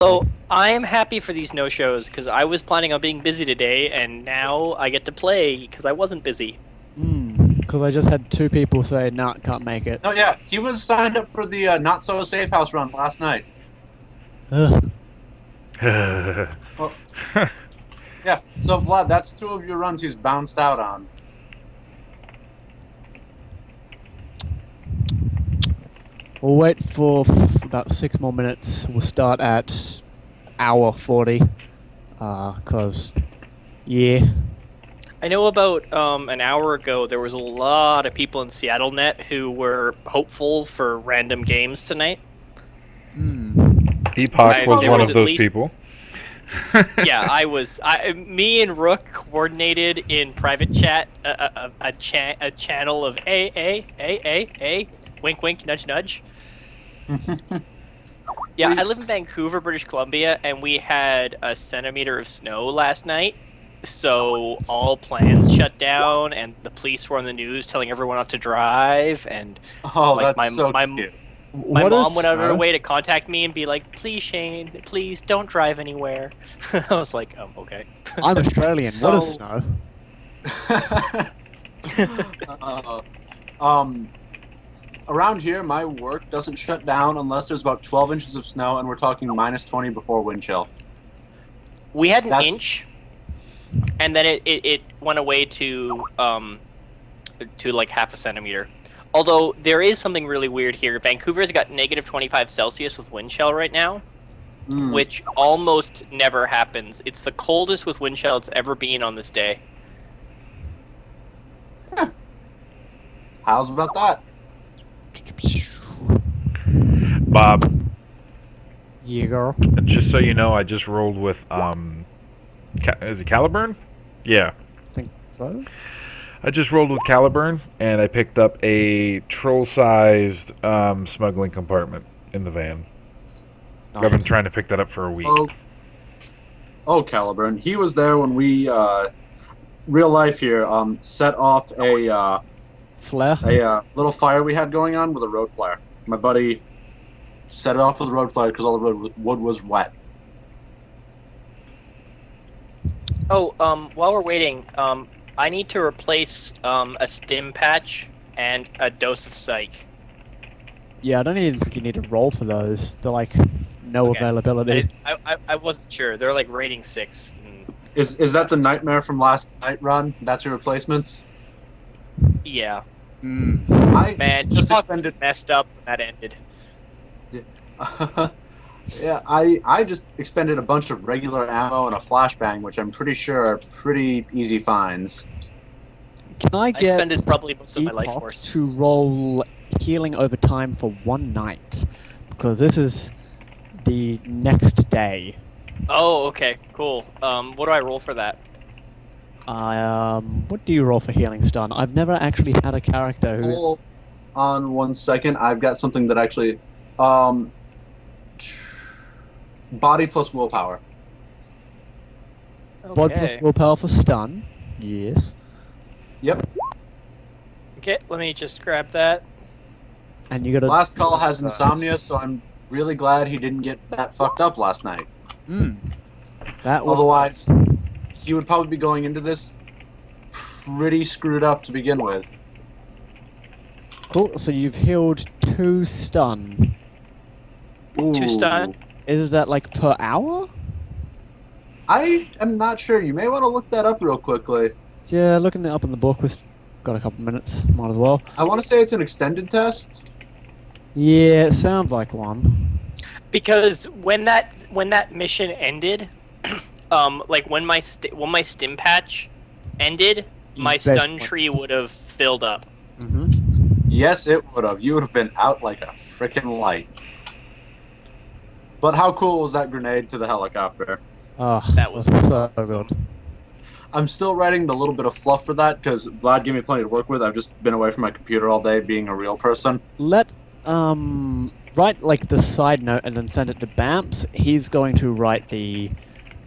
So I am happy for these no-shows because I was planning on being busy today, and now I get to play because I wasn't busy. Because I just had 2 people say, nah, can't make it. Oh yeah, he was signed up for the not so safe house run last night. Ugh. Well, yeah. So Vlad, that's 2 of your runs he's bounced out on. We'll wait for about 6 more minutes. We'll start at hour 40. Because, yeah. I know about an hour ago there was a lot of people in Seattle Net who were hopeful for random games tonight. Epoch was there one was of at those least- people. Yeah, I was. Me and Rook coordinated in private chat a channel of a wink wink nudge nudge. Yeah, I live in Vancouver, British Columbia, and we had a centimeter of snow last night. So all plans shut down, and the police were on the news telling everyone not to drive. And Oh, like that's so cute. my mom went out of her way to contact me and be like, "Please, Shane, please don't drive anywhere." I was like, okay." I'm Australian. So- What is snow? Around here, my work doesn't shut down unless there's about 12 inches of snow, and we're talking -20 before wind chill. We had an That's- inch, and then it went away to like half a centimeter. Although there is something really weird here. Vancouver's got -25 Celsius with wind chill right now, which almost never happens. It's the coldest with wind chill it's ever been on this day. How's about that? Bob, Yeah, girl. just so you know, I just rolled with is it Caliburn? Yeah, I think so. I just rolled with Caliburn, and I picked up a troll-sized smuggling compartment in the van. I've been trying to pick that up for a week. Oh, Caliburn. He was there when we, real life here, set off a Flare? little fire we had going on with a road flare. My buddy set it off with a road flare because all the wood was wet. Oh, while we're waiting, I need to replace a stim patch and a dose of psych. Yeah, I don't even think you need to roll for those. They're like, no Okay. availability. I wasn't sure. They're like rating 6. Is that the nightmare from last night run? That's your replacements? Yeah, I man, just Epoch expended. messed up when that ended. Yeah, I just expended a bunch of regular ammo and a flashbang, which I'm pretty sure are pretty easy finds. Can I I get expended probably most of my life Epoch force. to roll healing over time for 1 night? Because this is the next day. Oh, okay, cool. What do I roll for that? What do you roll for healing stun? I've never actually had a character who Hold is... on 1 second. I've got something that actually, body plus willpower. Blood plus willpower for stun. Yes. Yep. Okay, let me just grab that. And you got a... Last call has insomnia, so I'm really glad he didn't get that fucked up last night. That was... Otherwise, he would probably be going into this pretty screwed up to begin with. Cool, so you've healed 2 stun. 2 stun? Is that like per hour? I am not sure. You may want to look that up real quickly. Yeah, looking it up in the book, we've got a couple minutes. Might as well. I want to say it's an extended test. Yeah, it sounds like one. Because when that mission ended, like when my stim patch ended, my basically- stun tree would have filled up. Yes, it would have. You would have been out like a freaking light. But how cool was that grenade to the helicopter? Oh, That was so awesome. good. I'm still writing the little bit of fluff for that because Vlad gave me plenty to work with. I've just been away from my computer all day being a real person. Let, write like the side note and then send it to Bamps. He's going to write the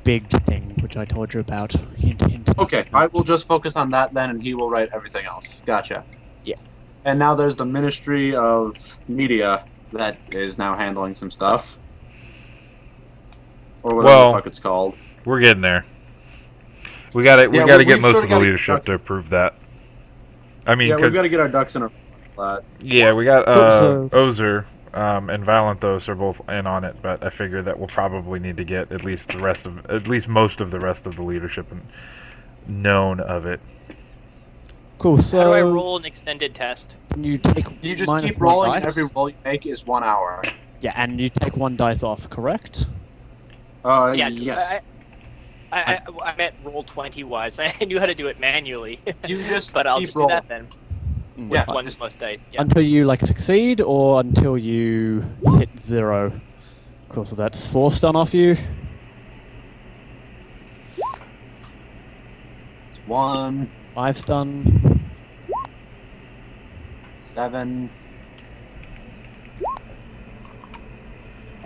big thing, which I told you about. Hint, hint. Okay, I will just focus on that then, and he will write everything else. Gotcha. Yeah. And now there's the Ministry of Media that is now handling some stuff. whatever the fuck it's called. We're getting there. We got to get most of the leadership to approve that. I mean, yeah, we've got to get our ducks in a row. Yeah, we got So- Ozer and Valentos are both in on it, but I figure that we'll probably need to get at least most of the rest of the leadership known of it. Cool. So How do I roll an extended test? You take You just minus keep one rolling, and dice. every roll you make is 1 hour. Yeah, and you take one dice off, correct? Yeah, Yes. I meant roll 20 wise. I knew how to do it manually. You just but I'll keep just rolling. do that then. Yeah. One plus dice. Yeah. Until you succeed, or until you hit 0. Cool. So that's 4 stun off you. 1, 5 stun. 7.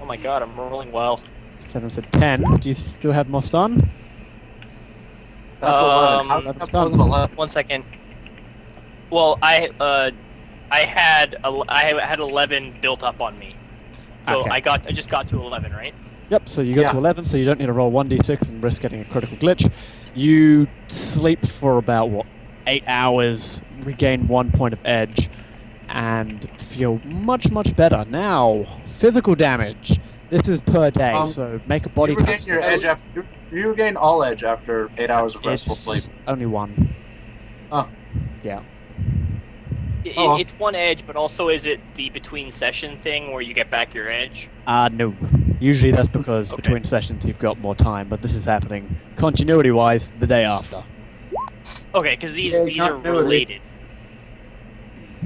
Oh my god, I'm rolling well. 7 said 10. Do you still have more stun? That's 11. How That's that's more than done. 11? 1 second. Well, I had 11 built up on me, so Okay. I just got to 11, right? Yep, so you got Yeah. to 11, so you don't need to roll 1d6 and risk getting a critical glitch. You sleep for about, 8 hours, regain 1 point of edge, and feel much, much better. Now, physical damage. This is per day, so make a body You regain times your edge after. You regain all edge after 8 hours of restful It's sleep. only 1. Oh. Yeah. Oh, well. It's 1 edge, but also is it the between session thing where you get back your edge? No. Usually that's because Okay. between sessions you've got more time, but this is happening continuity-wise the day after. Okay, because these Yeah, are continuity. related.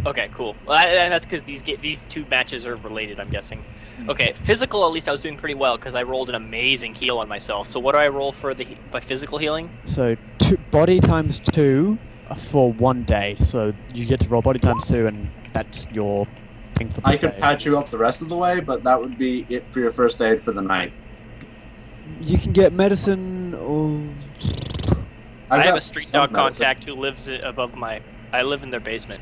Okay, cool. Well, and that's because these 2 matches are related, I'm guessing. Okay, physical, at least I was doing pretty well because I rolled an amazing heal on myself. So what do I roll for by physical healing? So body times 2 for 1 day. So you get to roll body times 2, and that's your thing for the I could day. patch you up the rest of the way, but that would be it for your first aid for the night. You can get medicine. Or... I have got a street some dog medicine. contact who lives above I live in their basement.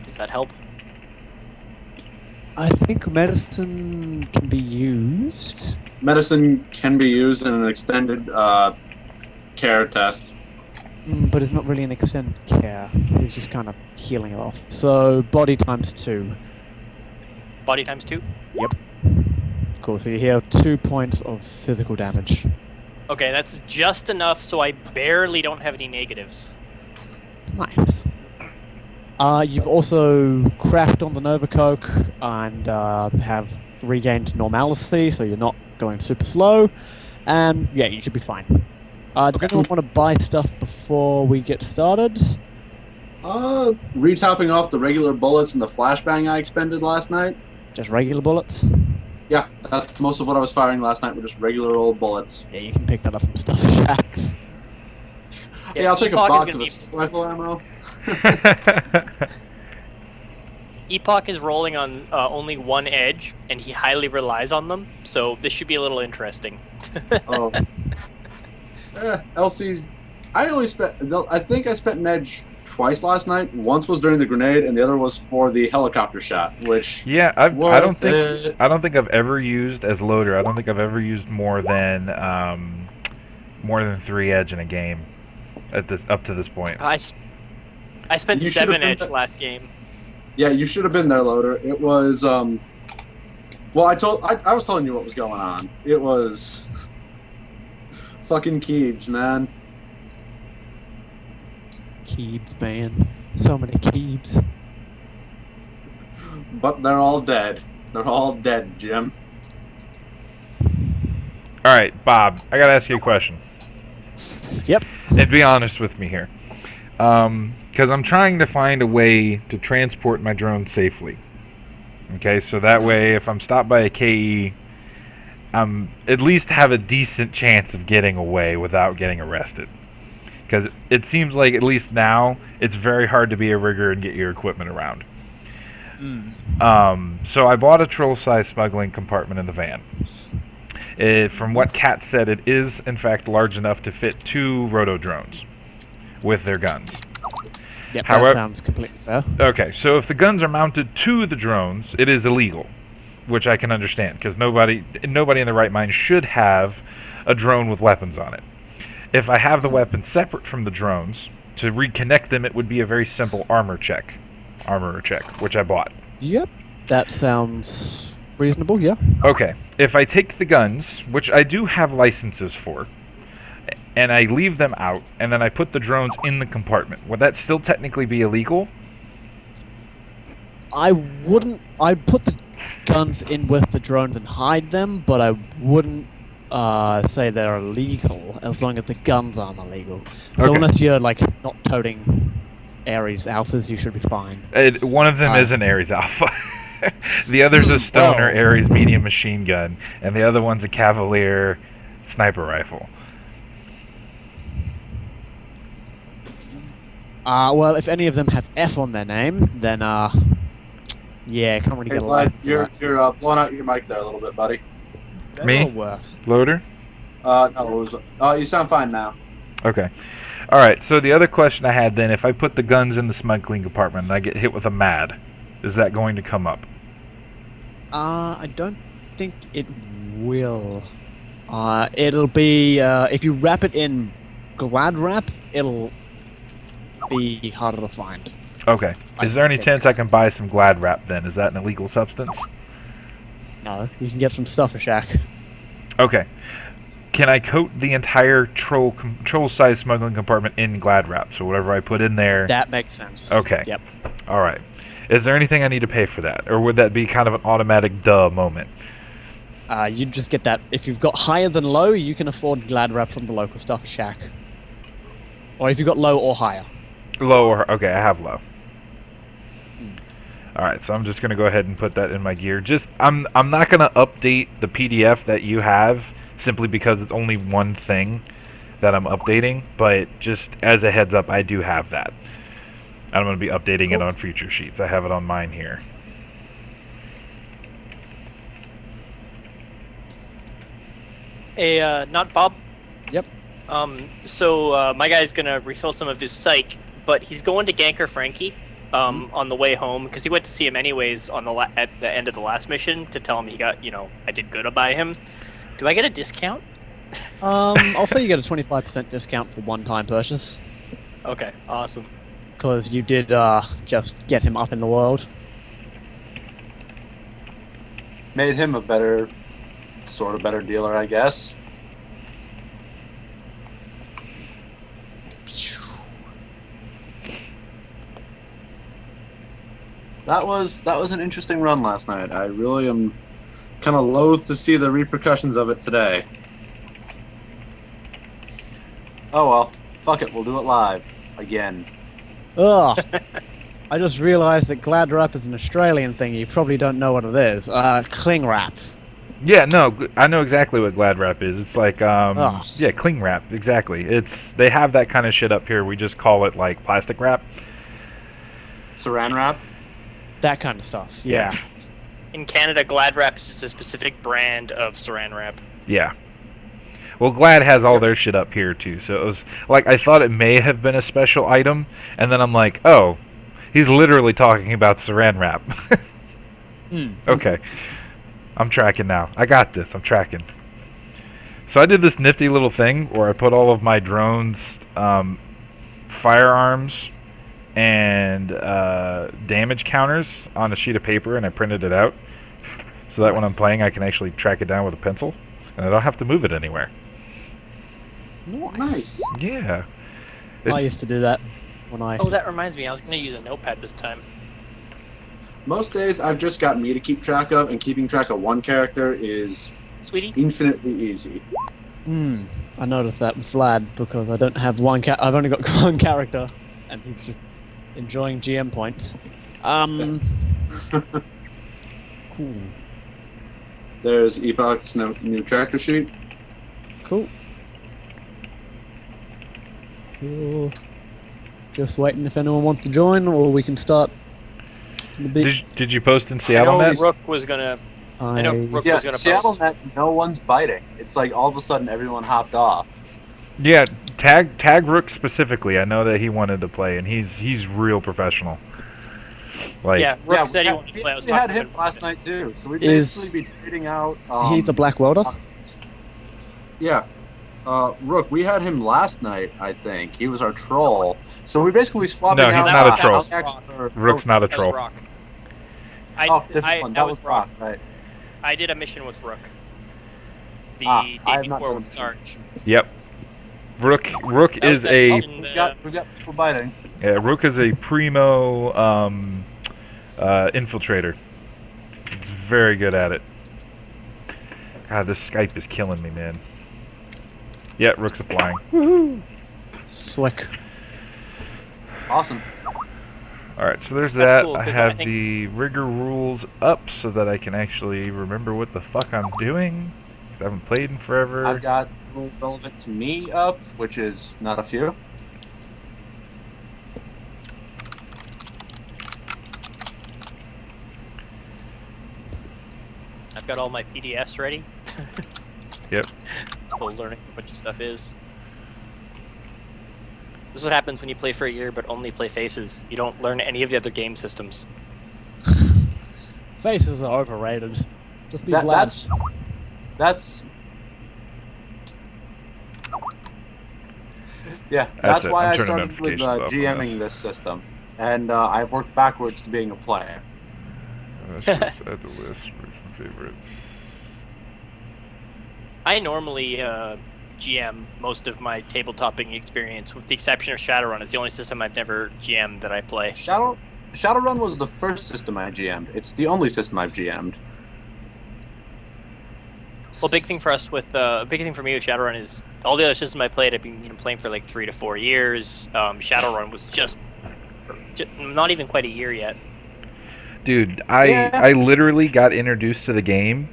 Does that help? I think medicine can be used. Medicine can be used in an extended care test. But it's not really an extended care. It's just kind of healing it off. So body times 2. Body times 2? Cool. So you heal 2 points of physical damage. Okay, that's just enough so I barely don't have any negatives. Nice. You've also crashed on the Nova Coke and have regained normalcy, so you're not going super slow. And yeah, you should be fine. Does anyone want to buy stuff before we get started? Retopping off the regular bullets and the flashbang I expended last night. Just regular bullets? Yeah, that's most of what I was firing last night were just regular old bullets. Yeah, you can pick that up from stuff shacks. Yeah, I'll take a Epoch is box gonna of be- rifle ammo. Epoch is rolling on only 1 edge, and he highly relies on them, so this should be a little interesting. Oh. LC's. I think I spent an edge twice last night. Once was during the grenade, and the other was for the helicopter shot, which Yeah, I don't worth think it. I don't think I've ever used as loader. I don't think I've ever used more than 3 edge in a game up to this point. I spent You should've 7 been edge the- last game. Yeah, you should have been there, loader. It was Well, I was telling you what was going on. It was fucking Keebs, man. Keebs, man. So many Keebs. But they're all dead. They're all dead, Jim. All right, Bob, I gotta ask you a question. Yep. And be honest with me here, because I'm trying to find a way to transport my drone safely. Okay, so that way, if I'm stopped by a KE, I'm at least have a decent chance of getting away without getting arrested. Because it seems like, at least now, it's very hard to be a rigger and get your equipment around. So I bought a troll-sized smuggling compartment in the van. From what Kat said, it is, in fact, large enough to fit 2 roto drones with their guns. Yep, However- that sounds completely fair. Okay, so if the guns are mounted to the drones, it is illegal. which I can understand because nobody in the right mind should have a drone with weapons on it. If I have the weapons separate from the drones, to reconnect them, it would be a very simple armor check, which I bought. Yep. That sounds reasonable, yeah. Okay, if I take the guns, which I do have licenses for, and I leave them out, and then I put the drones in the compartment, would that still technically be illegal? I'd put the guns in with the drones and hide them, but I wouldn't say they're illegal as long as the guns aren't illegal. So Okay. unless you're like not toting Ares alphas, you should be fine. One of them is an Ares Alpha. The other's a Stoner Ares medium machine gun, and the other one's a Cavalier sniper rifle. Well, if any of them have F on their name, then yeah, can't really Hey, get a Vlad, license for you're blowing out your mic there a little bit, buddy. that. Me? Or worse. Loader? No, it was, you sound fine now. Okay. Alright, so the other question I had then, if I put the guns in the smuggling compartment and I get hit with a MAD, is that going to come up? I don't think it will. It'll be if you wrap it in Glad Wrap, it'll be harder to find. Okay. Is there any chance I can buy some Glad Wrap then? Is that an illegal substance? No, you can get some Stuffer Shack. Okay. Can I coat the entire troll-sized smuggling compartment in Glad Wrap? So whatever I put in there... That makes sense. Okay. Yep. Alright. Is there anything I need to pay for that? Or would that be kind of an automatic duh moment? You just get that. If you've got higher than low, you can afford Glad Wrap from the local Stuffer Shack. Or if you've got low or higher. Low or... Okay, I have low. Alright, so I'm just going to go ahead and put that in my gear. I'm not going to update the PDF that you have simply because it's only one thing that I'm updating, but just as a heads up, I do have that. I'm going to be updating it on future sheets. I have it on mine here. Hey, not Bob. Yep. So my guy's gonna refill some of his psych, but he's going to Ganker Frankie on the way home because he went to see him anyways on at the end of the last mission to tell him he got, I did good by him. Do I get a discount? I'll say you get a 25% discount for one-time purchase. Okay, awesome. Because you did just get him up in the world. Made him a better dealer, I guess. That was an interesting run last night. I really am kind of loath to see the repercussions of it today. Oh well, fuck it, we'll do it live again. Ugh. I just realized that Glad Wrap is an Australian thing. You probably don't know what it is. Cling Wrap. Yeah, no, I know exactly what Glad Wrap is. It's like, yeah, cling wrap, exactly. They have that kind of shit up here. We just call it, like, plastic wrap. Saran wrap? That kind of stuff, yeah. In Canada, Glad Wrap is just a specific brand of Saran Wrap. Yeah. Well, Glad has all their shit up here, too. So it was, like, I thought it may have been a special item, and then I'm like, oh, he's literally talking about Saran Wrap. Okay. I'm tracking now. I got this. I'm tracking. So I did this nifty little thing where I put all of my drones, firearms, and damage counters on a sheet of paper, and I printed it out. So that when I'm playing, I can actually track it down with a pencil, and I don't have to move it anywhere. Nice. Yeah. I used to do that when I... Oh, that reminds me. I was going to use a notepad this time. Most days I've just got me to keep track of, and keeping track of one character is Sweetie? infinitely easy. I noticed that with Vlad because I don't have one I've only got one character, and he's just enjoying GM points. Cool. There's Epoch's new character sheet. Cool. Cool. Just waiting if anyone wants to join, or we can start. Did you post in Seattle Net? Rook was gonna. I know Rook was gonna Seattle post. Net, no one's biting. It's like all of a sudden everyone hopped off. Yeah, tag Rook specifically. I know that he wanted to play, and he's real professional. Like, Yeah, Rook said he wanted to we play. I was actually had talking him about last it. night too. So we'd Is basically be trading out. He the Black Welder? Yeah. Rook, we had him last night, I think. He was our troll. So we basically swapping No, he's out. not a troll. Rook's not a That was troll. Rock. Different one. That was Rock, right? I did a mission with Rook. The I day have not before done with a Sarge. Yep. Rook That was is that a mission, We've got people biting. Rook is a primo infiltrator. Very good at it. God, this Skype is killing me, man. Yeah, Rook's applying. Slick. Awesome. Alright, so there's That's that. cool, I 'cause have I think- the rigor rules up so that I can actually remember what the fuck I'm doing. 'Cause I haven't played in forever. I've got rules relevant to me up, which is not a few. I've got all my PDFs ready. Yep. Still learning what a bunch of stuff is. This is what happens when you play for a year but only play Faces. You don't learn any of the other game systems. Faces are overrated. Just be That- glad. That's yeah. That's That's it. why I'm I turning started with notifications off on GMing this system, and I've worked backwards to being a player. Add the list. Favorites. I normally GM most of my tabletopping experience, with the exception of Shadowrun. It's the only system I've never GM'd that I play. Shadowrun was the first system I GM'd. It's the only system I've GM'd. Well, big thing for us with big thing for me with Shadowrun is all the other systems I played. I've been playing for like 3 to 4 years. Shadowrun was just not even quite a year yet. Dude, Yeah. I literally got introduced to the game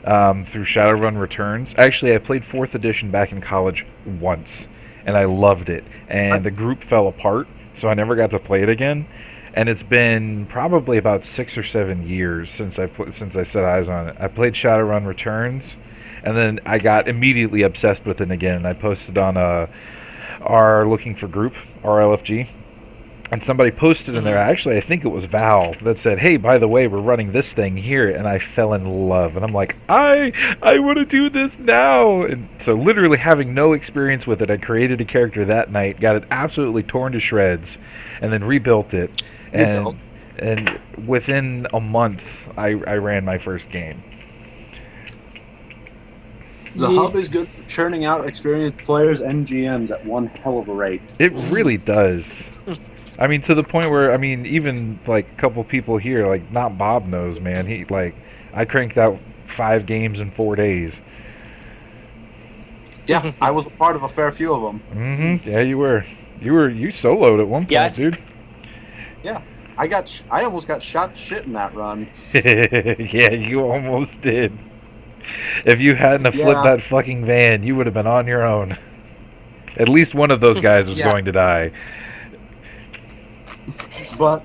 through Shadowrun Returns. Actually, I played 4th edition back in college once, and I loved it. And the group fell apart, so I never got to play it again. And it's been probably about 6 or 7 years since I set eyes on it. I played Shadowrun Returns, and then I got immediately obsessed with it again. I posted on our Looking for group, RLFG. And somebody posted in there, actually I think it was Val, that said, hey, by the way, we're running this thing here, and I fell in love. And I'm like, I want to do this now! And so literally having no experience with it, I created a character that night, got it absolutely torn to shreds, and then rebuilt it. And within a month, I ran my first game. The hub is good for churning out experienced players and GMs at one hell of a rate. It really does. I mean, to the point where, I mean, even, like, a couple people here, like, not Bob knows, man. He, like, I cranked out 5 games in 4 days. Yeah, I was a part of a fair few of them. Mm-hmm. Yeah, you were. You soloed at one point, Yeah. dude. Yeah, I almost got shot shit in that run. Yeah, you almost did. If you hadn't have flipped Yeah. that fucking van, you would have been on your own. At least one of those guys was Yeah. going to die. But,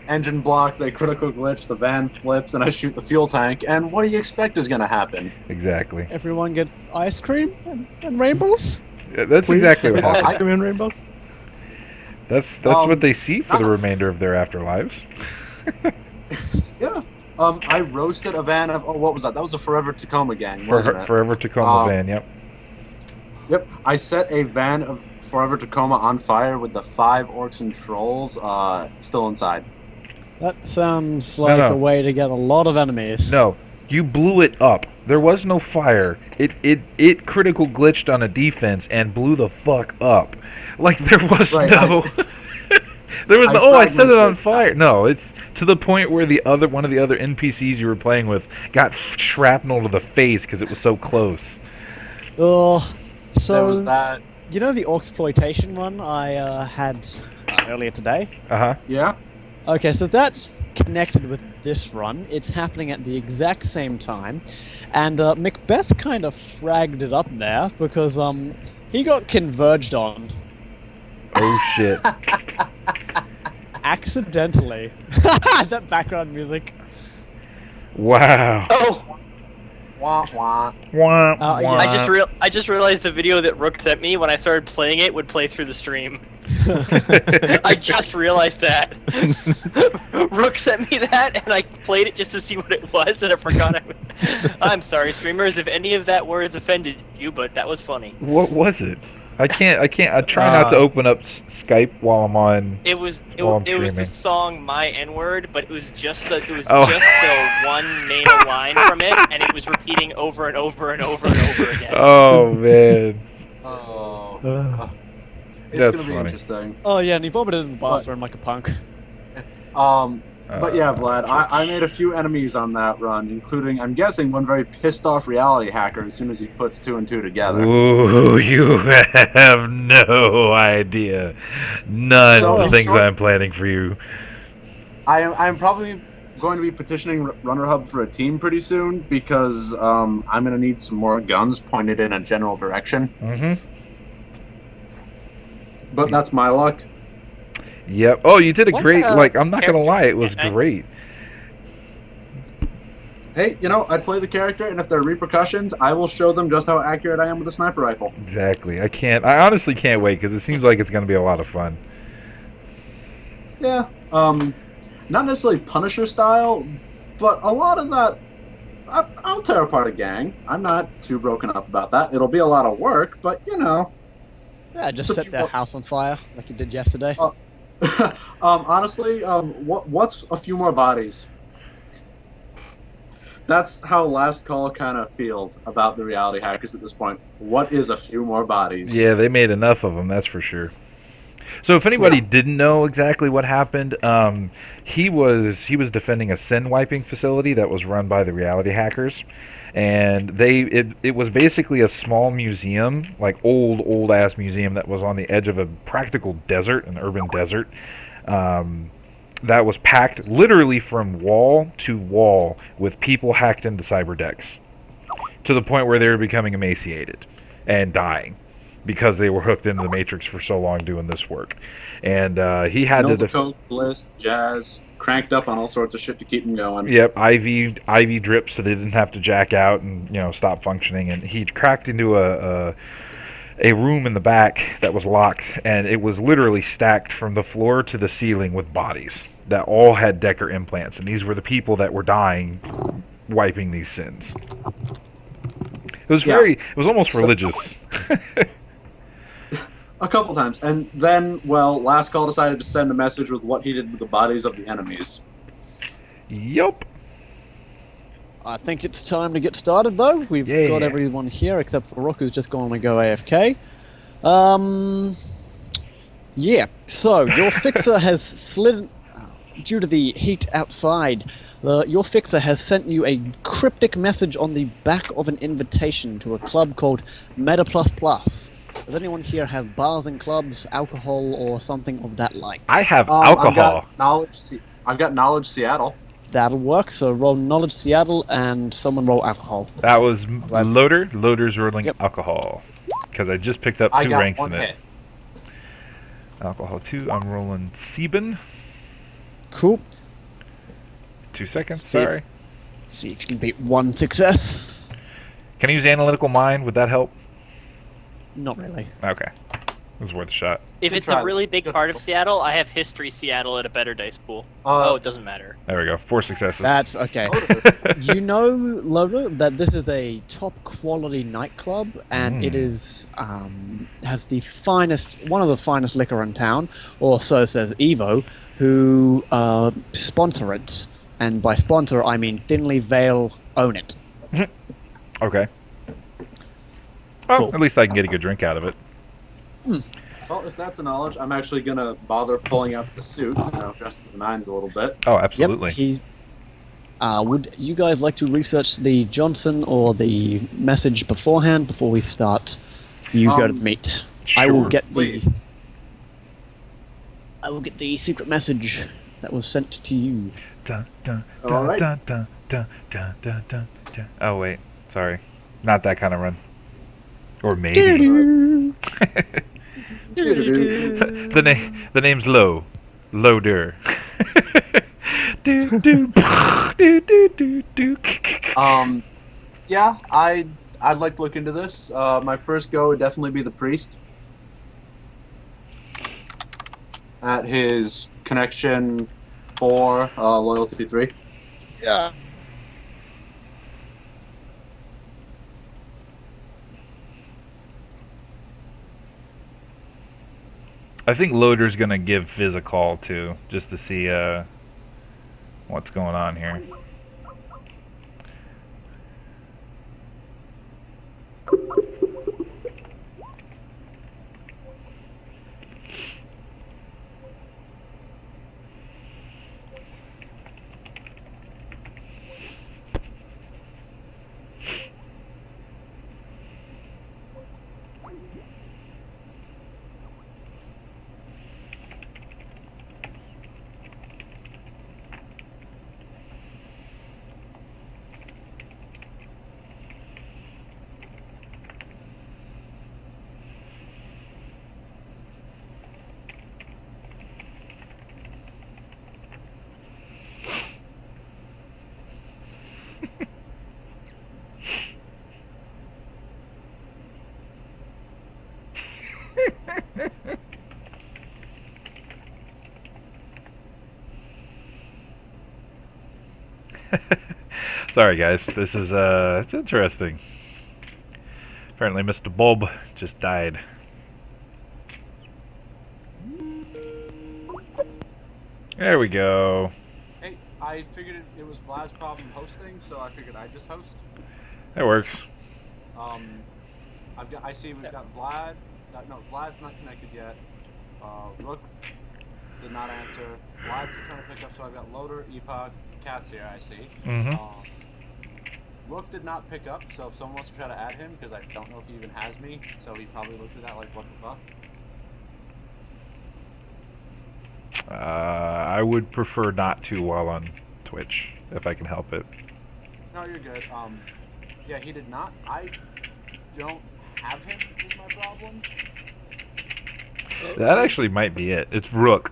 engine block, they critical glitch, the van flips, and I shoot the fuel tank, and what do you expect is going to happen? Exactly. Everyone gets ice cream and rainbows? Yeah, that's exactly what happened. Ice cream and rainbows? That's what they see for the remainder of their afterlives. Yeah. I roasted a van of, what was that? That was a Forever Tacoma gang, wasn't it? Forever Tacoma van, yep. Yep. I set a van of Forever Tacoma on fire with the 5 orcs and trolls still inside. That sounds like No. a way to get a lot of enemies. No, you blew it up. There was no fire. It critical glitched on a defense and blew the fuck up. Like there was Right, no. There was I no. Oh, I set it on fragmented. fire. No, it's to the point where one of the other NPCs you were playing with got shrapnel to the face because it was so close. Oh, There so was that. you know the Orcsploitation run I had earlier today? Uh-huh. Yeah? Okay, so that's connected with this run. It's happening at the exact same time, and Macbeth kind of fragged it up there because he got converged on Oh shit. accidentally. That background music. Wow. Oh, Wah, wah. Wah, yeah. wah. I just realized the video that Rook sent me when I started playing it would play through the stream. I just realized that. Rook sent me that, and I played it just to see what it was, and I forgot. I'm sorry, streamers, if any of that words offended you, but that was funny. What was it? I can't. I try not to open up Skype while I'm on. It was while I'm it was the streaming. song "My N-Word," but it was just the Oh. just the one main line from it, and it was repeating over and over and over and over again. Oh man. Oh. It's That's gonna be funny. interesting. Oh yeah, and he vomited in the bathroom like a punk. But yeah, Vlad, I made a few enemies on that run, including, I'm guessing, one very pissed off reality hacker as soon as he puts 2 and 2 together. Ooh, you have no idea. None So, of the in things short- I'm planning for you. I'm probably going to be petitioning runnerhub for a team pretty soon because I'm going to need some more guns pointed in a general direction. Mm-hmm. But that's my luck. Yep. Oh, you did a What, great. Like, I'm not gonna character- lie, it was Yeah, I- great. Hey, I play the character, and if there are repercussions, I will show them just how accurate I am with a sniper rifle. Exactly. I honestly can't wait because it seems like it's gonna be a lot of fun. Yeah. Not necessarily Punisher style, but a lot of that. I'll tear apart a gang. I'm not too broken up about that. It'll be a lot of work, but Yeah, just So set if their you- house on fire like you did yesterday. honestly, what's a few more bodies? That's how Last Call kind of feels about the reality hackers at this point. What is a few more bodies? Yeah, they made enough of them, that's for sure. So if anybody didn't know exactly what happened, he was defending a sin wiping facility that was run by the reality hackers, and it was basically a small museum, like old ass museum that was on the edge of a practical desert, an urban desert, that was packed literally from wall to wall with people hacked into cyber decks, to the point where they were becoming emaciated and dying because they were hooked into the Matrix for so long doing this work. And he had Nova to... Coke, Bliss, Jazz, cranked up on all sorts of shit to keep them going. Yep, IV drips so they didn't have to jack out and stop functioning. And he cracked into a room in the back that was locked, and it was literally stacked from the floor to the ceiling with bodies that all had Decker implants, and these were the people that were dying, wiping these sins. It was Yeah. it was almost So- religious. A couple times. And then, Last Call decided to send a message with what he did with the bodies of the enemies. Yup. I think it's time to get started, though. We've Yeah. got everyone here except for Rook, who's just going to go AFK. Yeah. So your fixer has slid due to the heat outside. Your fixer has sent you a cryptic message on the back of an invitation to a club called Meta Plus Plus. Does anyone here have bars and clubs, alcohol, or something of that like? I have I've alcohol. got Knowledge Seattle. That'll work. So roll Knowledge Seattle and someone roll alcohol. That was Loader. Loader's rolling Yep. alcohol. Because I just picked up I 2 got ranks one in it. hit. Alcohol 2. I'm rolling Sieben. Cool. 2 seconds. Sib. Sorry. See if you can beat one success. Can I use Analytical Mind? Would that help? Not really. Okay. It was worth a shot. If Good it's try. a really big Good part of try. Seattle, I have History Seattle at a better dice pool. Oh, it doesn't matter. There we go. 4 successes. That's okay. You know, Lola, that this is a top quality nightclub, and it is has the finest, one of the finest liquor in town, or so says Evo, who sponsor it, and by sponsor I mean Thinly Vale own it. Okay. Well, Cool. at least I can get a good drink out of it. Well, if that's a knowledge, I'm actually gonna bother pulling out the suit, dressed to the nines a little bit. Oh, absolutely. Yep. He. Would you guys like to research the Johnson or the message beforehand before we start? You go to the meet. I will Sure, get the. Please. I will get the secret message that was sent to you. Dun, dun, All dun, right. dun, dun, dun, dun, dun, dun, dun. Oh, wait. Sorry. Not that kind of run. Or maybe. The name's Low. Loader. do, do, do, do, do, do. Yeah, I'd like to look into this. My first go would definitely be the priest. at his connection 4, loyalty 3. Yeah. I think Loader's gonna give Fizz a call too, just to see what's going on here. Sorry guys, this is it's interesting. Apparently Mr. Bob just died. There we go. Hey, I figured it was Vlad's problem hosting, so I figured I'd just host. That works. I see we've got Vlad. No, Vlad's not connected yet. Rook did not answer. Vlad's still trying to pick up, so I've got Loader, Epoch, Cat's here, I see. Rook did not pick up, so if someone wants to try to add him, because I don't know if he even has me, so he probably looked at that like, what the fuck? I would prefer not to while on Twitch, if I can help it. No, you're good. Yeah, he did not. I don't have him, is my problem. That actually might be it. It's Rook.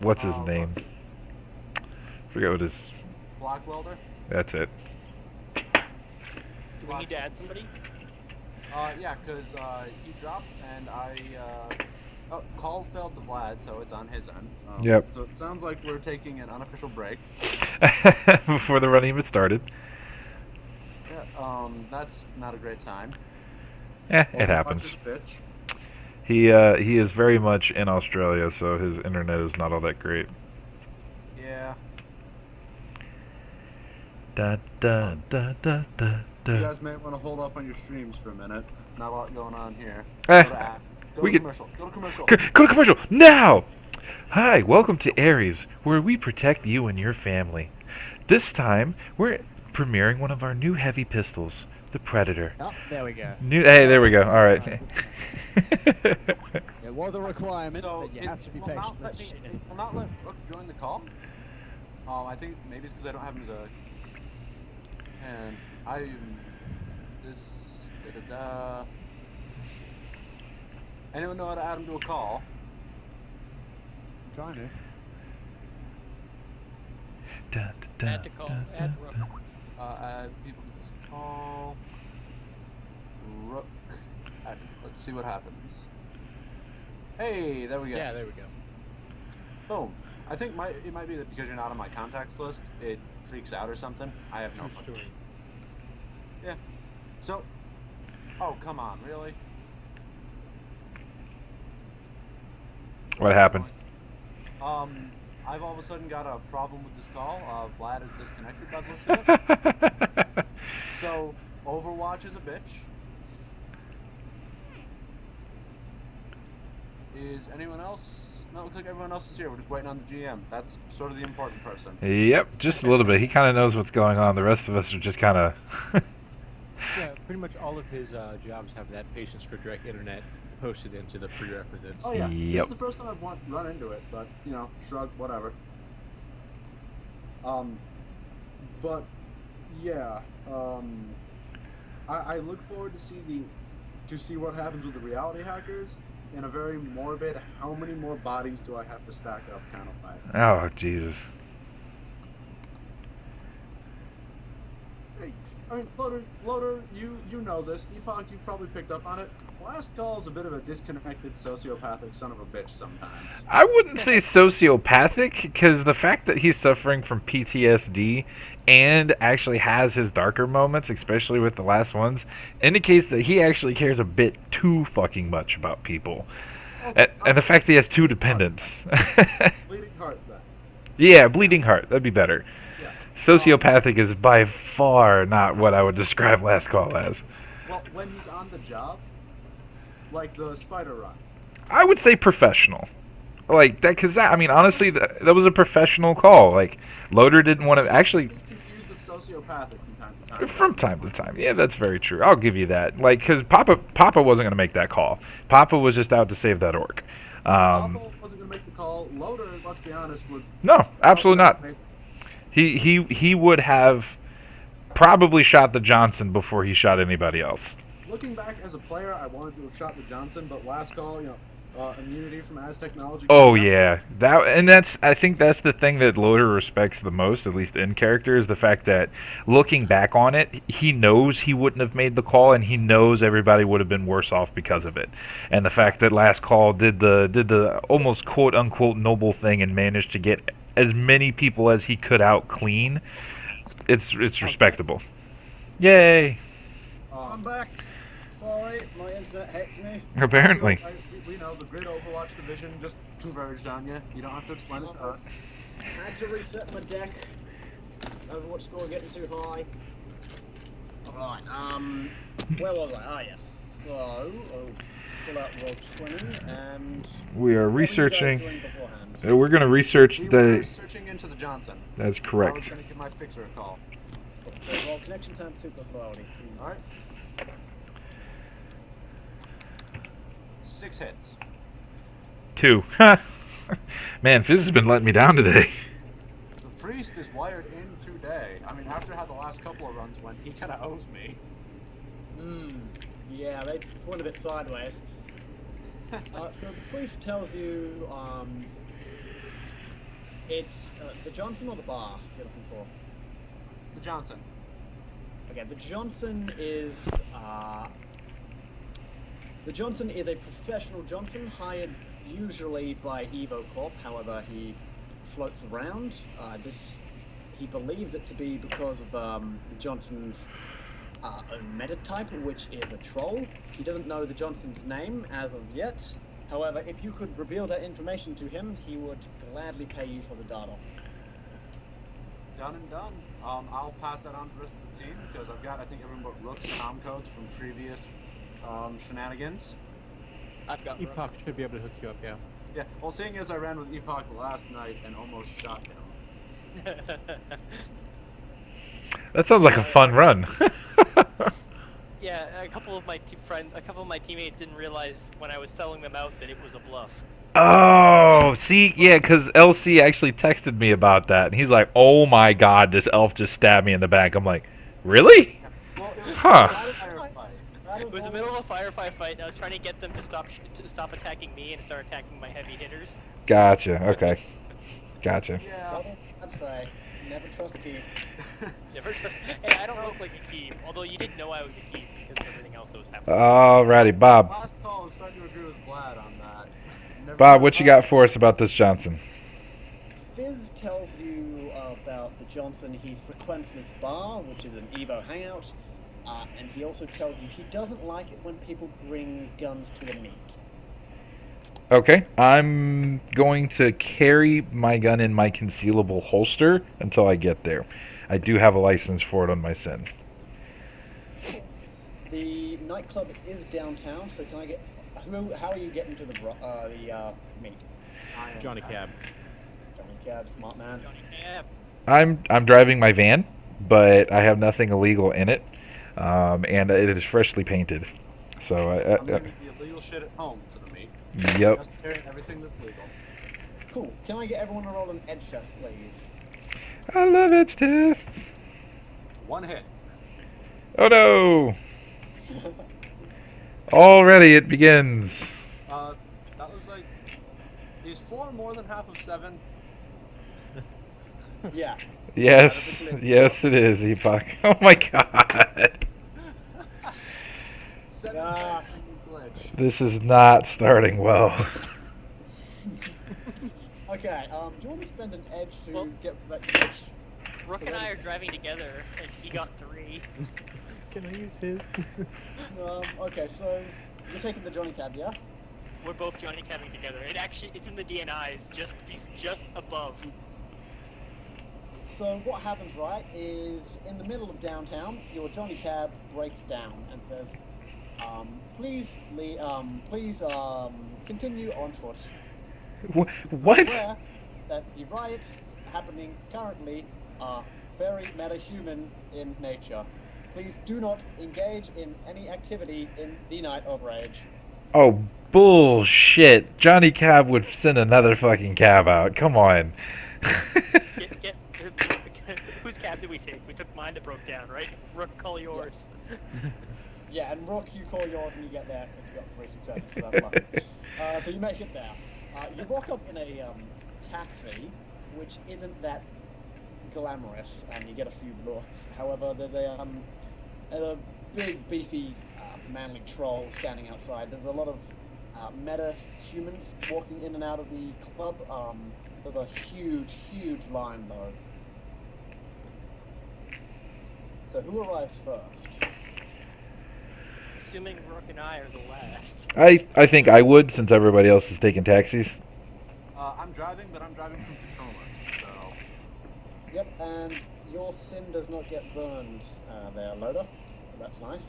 What's his name? Forget what his... Black Welder? That's it. Do we need to add somebody? Yeah, because he dropped and oh, call failed to Vlad, so it's on his end. Yep. So it sounds like we're taking an unofficial break. Before the run even started. Yeah, that's not a great sign. It happens. Bitch. He is very much in Australia, so his internet is not all that great. Yeah. Da da da da da da. You guys may want to hold off on your streams for a minute. Not a lot going on here. Eh, Go to app. Go we to get- commercial. Go to commercial. Go to commercial now! Hi, welcome to Ares, where we protect you and your family. This time, we're premiering one of our new heavy pistols, the Predator. Oh, there we go. Hey, there we go. All right. It was a requirement, So but you it have to be will patient. not let me. It will not let Rook join the call. I think maybe it's because I don't have him as a. And this da da da. Anyone know how to add him to a call? Trying to. Da, da, Add to call. da, Add da, Rook. da. Add people to this call. Rook. Let's see what happens. Hey, there we go. Yeah, there we go. Boom. I think it might be that because you're not on my contacts list, it freaks out or something. I have no True fucking. story. Yeah. So. Oh, come on, really? What happened? I've all of a sudden got a problem with this call. Vlad is disconnected by the looks of it. So, Overwatch is a bitch. Is anyone else? No, it looks like everyone else is here. We're just waiting on the GM. That's sort of the important person. Yep, just a little bit. He kind of knows what's going on. The rest of us are just kind of... Yeah, pretty much all of his jobs have that patience for direct internet posted into the prerequisites. Oh yeah, this Yep. is the first time I've run into it, but you know, shrug, whatever. But yeah, I look forward to see what happens with the reality hackers in a very morbid, how many more bodies do I have to stack up kind of way. Oh, Jesus. Hey, I mean, Loader, you know this. Epoch, you probably picked up on it. Last Call is a bit of a disconnected, sociopathic son of a bitch sometimes. I wouldn't say sociopathic, because the fact that he's suffering from PTSD and actually has his darker moments, especially with the last ones, indicates that he actually cares a bit too fucking much about people. And the fact that he has two dependents. Bleeding heart, then. Yeah, bleeding heart. That'd be better. Yeah. Sociopathic is by far not what I would describe Last Call as. Well, when he's on the job, like the spider run. I would say professional. Like, that, because I mean, honestly, that was a professional call. Like, Loader didn't want to actually... He's confused with sociopathic from time to time. From time to time. Yeah, that's very true. I'll give you that. Like, because Papa wasn't going to make that call. Papa was just out to save that orc. Papa wasn't going to make the call. Loader, let's be honest, would... No, absolutely not. He would have probably shot the Johnson before he shot anybody else. Looking back as a player, I wanted to have shot the Johnson, but last call, immunity from as technology. Oh yeah, I think that's the thing that Loader respects the most, at least in character, is the fact that looking back on it, he knows he wouldn't have made the call, and he knows everybody would have been worse off because of it. And the fact that Last Call did the almost quote unquote noble thing and managed to get as many people as he could out clean, it's respectable. Yay! I'm back. Sorry, my internet hates me. Apparently. We know the grid Overwatch division just converged on you. You don't have to explain it to us. I had to reset my deck. Overwatch score getting too high. Alright, where was I? Ah, yes. So, pull out Roll20 and... We are what were you guys researching... doing beforehand? We're going to research We the... were searching into the Johnson. That's I was correct. going to give my fixer a call. Okay, well, connection time 2 plus loyalty. Alright. 6 hits. 2. Man, Fizz has been letting me down today. The priest is wired in today. I mean, after how the last couple of runs went, he kind of owes me. Yeah, they went a bit sideways. So the priest tells you, it's the Johnson or the bar you're looking for? The Johnson. Okay, the Johnson is a professional Johnson hired usually by Evo Corp. However, he floats around. He believes it to be because of the Johnson's own meta type, which is a troll. He doesn't know the Johnson's name as of yet. However, if you could reveal that information to him, he would gladly pay you for the data. Done and done. I'll pass that on to the rest of the team because I've got, I think, everyone but Rook's comm codes from previous shenanigans. I've got Epoch should be able to hook you up, yeah. Yeah, well, seeing as I ran with Epoch last night and almost shot him. That sounds like a fun run. Yeah, a couple of my teammates didn't realize when I was selling them out that it was a bluff. Oh, see, yeah, because LC actually texted me about that, and he's like, "Oh my God, this elf just stabbed me in the back." I'm like, "Really?" Well, it was Huh. a firefight. It was the middle of a firefight, and I was trying to get them to stop attacking me and start attacking my heavy hitters. Gotcha. Okay. Gotcha. Yeah. I'd say, never trust Keith. Never trust. Hey, I don't look like a keep, although you didn't know I was a keep because of everything else that was happening. Alrighty, Bob. Last call is starting to agree with Vlad on that. Never Bob, what trust you got for us about this Johnson? Fizz tells you about the Johnson. He frequents this bar, which is an Evo hangout, and he also tells you he doesn't like it when people bring guns to the meet. Okay, I'm going to carry my gun in my concealable holster until I get there. I do have a license for it on my SIN. The nightclub is downtown, so can I get... How are you getting to the meet? I am Johnny back. Cab. Johnny Cab, smart man. Yeah. I'm driving my van, but I have nothing illegal in it, and it is freshly painted. So I'm leaving the illegal shit at home for the meet. yep. Just carrying everything that's legal. Cool. Can I get everyone to roll an edge test, please? I love edge tests. 1 hit. Oh no! Already it begins. That looks like... Is 4 more than half of 7? Yeah. Yes, yes, it is, Epoch. Oh my god. 7,000 glitch. This is not starting well. Okay, do you want to spend an edge to Well- get that glitch? Rook and I are driving together, and he got 3. Can I use his? Okay, so you're taking the Johnny Cab, yeah? We're both Johnny cabbing together. It's in the DNIs, just above. So what happens, right, is in the middle of downtown, your Johnny Cab breaks down and says, please continue on foot. What? Aware that the riots happening currently are very meta-human in nature. Please do not engage in any activity in the night of rage. Oh, bullshit. Johnny Cab would send another fucking cab out. Come on. Get whose cab did we take? We took mine that broke down, right? Rook, call yours. Yeah, and Rook, you call yours when you get there if you got 3 successes, so that's lucky. So you make it there. You rock up in a taxi, which isn't that glamorous, and you get a few looks. However, there's a big, beefy, manly troll standing outside. There's a lot of meta-humans walking in and out of the club. There's a huge, huge line, though. So who arrives first? Assuming Rook and I are the last. I think I would, since everybody else is taking taxis. I'm driving, but I'm driving from Tacoma, so... Yep, and your sin does not get burned there, Loader. So that's nice.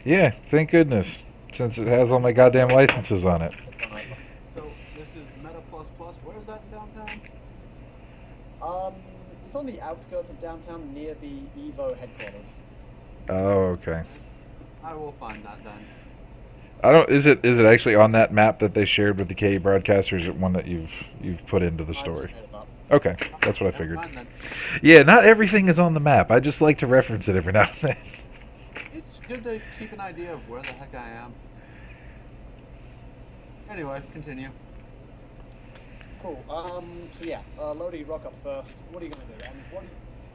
Yeah, thank goodness. Since it has all my goddamn licenses on it. So, this is Meta++. Where is that in downtown? It's on the outskirts of downtown, near the Evo headquarters. Oh, okay. I will find that then. I don't. Is it actually on that map that they shared with the KE broadcast, or is it one that you've put into the I story? just made it up. Okay, that's what I Never figured. mind then. Yeah, not everything is on the map. I just like to reference it every now and then. It's good to keep an idea of where the heck I am. Anyway, continue. Cool. So yeah, Loader, you rock up first. What are you gonna do? And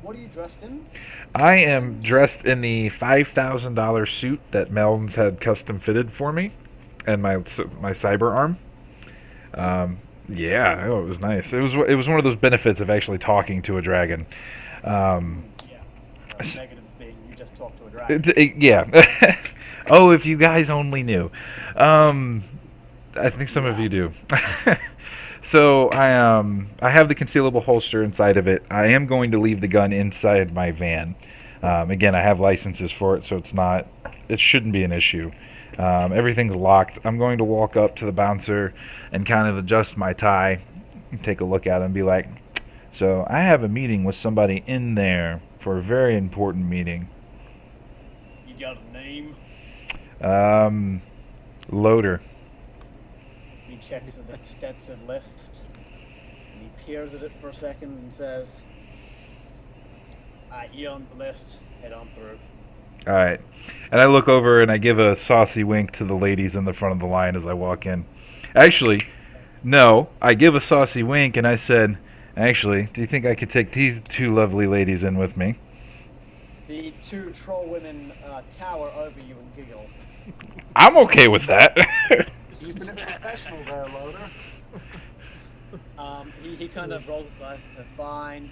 what are you dressed in? I am dressed in the $5,000 suit that Melton's had custom fitted for me, and my cyber arm. Yeah, oh, it was nice. It was one of those benefits of actually talking to a dragon. Yeah. Negatives being you just talk to a dragon. Yeah. Oh, if you guys only knew. I think some of you do. So I have the concealable holster inside of it. I am going to leave the gun inside my van. Again, I have licenses for it, so it shouldn't be an issue. Everything's locked. I'm going to walk up to the bouncer and kind of adjust my tie, and take a look at it and be like, so I have a meeting with somebody in there for a very important meeting. You got a name? Loader. He checks his extensive list, and he peers at it for a second and says, you're on the list, head on through. Alright. And I look over and I give a saucy wink to the ladies in the front of the line as I walk in. Actually, no, I give a saucy wink and I said, actually, do you think I could take these 2 lovely ladies in with me? The 2 troll women tower over you and giggle. I'm okay with that. Keeping it professional there, Loader. He kind of rolls his eyes and says, fine.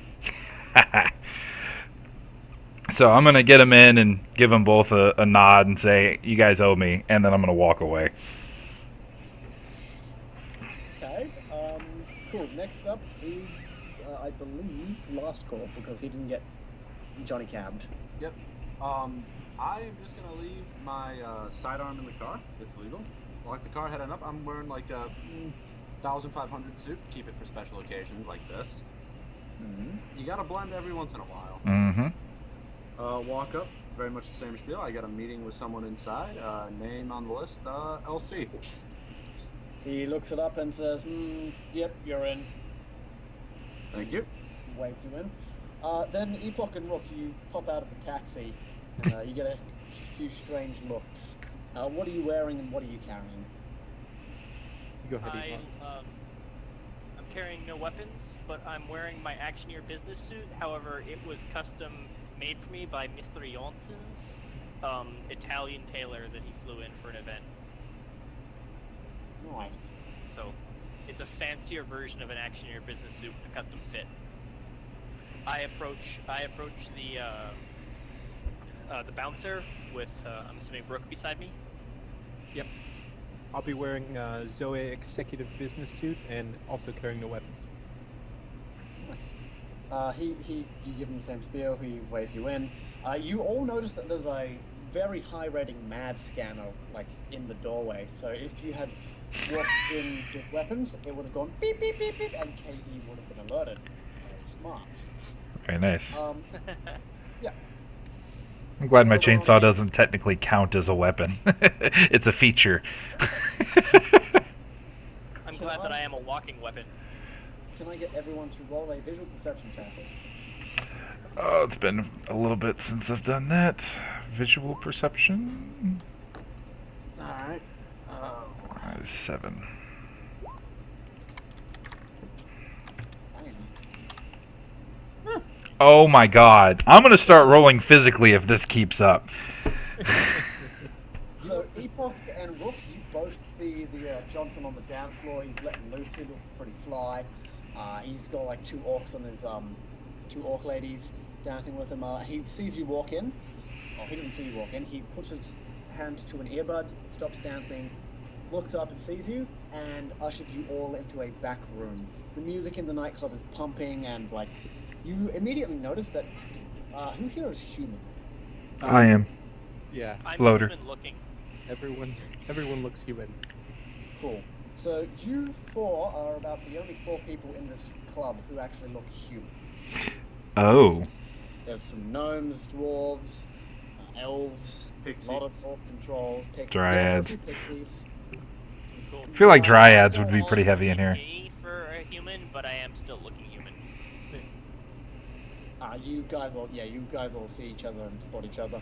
So I'm going to get them in and give them both a nod and say, you guys owe me, and then I'm going to walk away. Okay, cool. Next up is, I believe, Last Call, because he didn't get Johnny cabbed. Yep. I am just gonna leave my sidearm in the car. It's legal. Lock the car, heading up. I'm wearing like a 1,500 suit. Keep it for special occasions like this. Mm-hmm. You gotta blend every once in a while. Mm-hmm. Walk up. Very much the same spiel. I got a meeting with someone inside. Name on the list. LC. He looks it up and says, yep, you're in. Thank you. Waves you in. Then Epoch and Rook, you pop out of the taxi, and you get a few strange looks. What are you wearing and what are you carrying? Go ahead, Epoch. I'm carrying no weapons, but I'm wearing my Actioneer business suit. However, it was custom made for me by Mr. Johnson's Italian tailor that he flew in for an event. Nice. So, it's a fancier version of an Actioneer business suit with a custom fit. I approach the bouncer with I'm assuming Brooke beside me. Yep. I'll be wearing Zoe executive business suit and also carrying no weapons. Nice. You give him the same spiel. He waves you in. You all notice that there's a very high rating mad scanner like in the doorway. So if you had walked in with weapons, it would have gone beep beep beep beep, and KE would have been alerted. Smart. Very nice. Yeah. I'm glad my chainsaw doesn't technically count as a weapon. It's a feature. I'm glad that I am a walking weapon. Can I get everyone to roll a visual perception test? Oh, it's been a little bit since I've done that. Visual perception. Alright. 7. Oh my god. I'm gonna start rolling physically if this keeps up. So Epoch and Rook, you both see the Johnson on the dance floor. He's letting loose. He looks pretty fly. He's got like 2 orcs on his 2 orc ladies dancing with him. He sees you walk in. Oh, he didn't see you walk in. He puts his hand to an earbud, stops dancing, looks up and sees you, and ushers you all into a back room. The music in the nightclub is pumping, and like you immediately notice that who here is human? I am. Yeah. I'm Loader. human looking. Everyone looks human. Cool. So you 4 are about the only 4 people in this club who actually look human. Oh. There's some gnomes, dwarves, elves, Pixies. a lot of orcs and trolls, pixies. Dryads. Yeah, pixies. Cool. I feel like dryads would be pretty heavy in here. Skinny for a human, but I am still looking human. You guys all see each other and spot each other.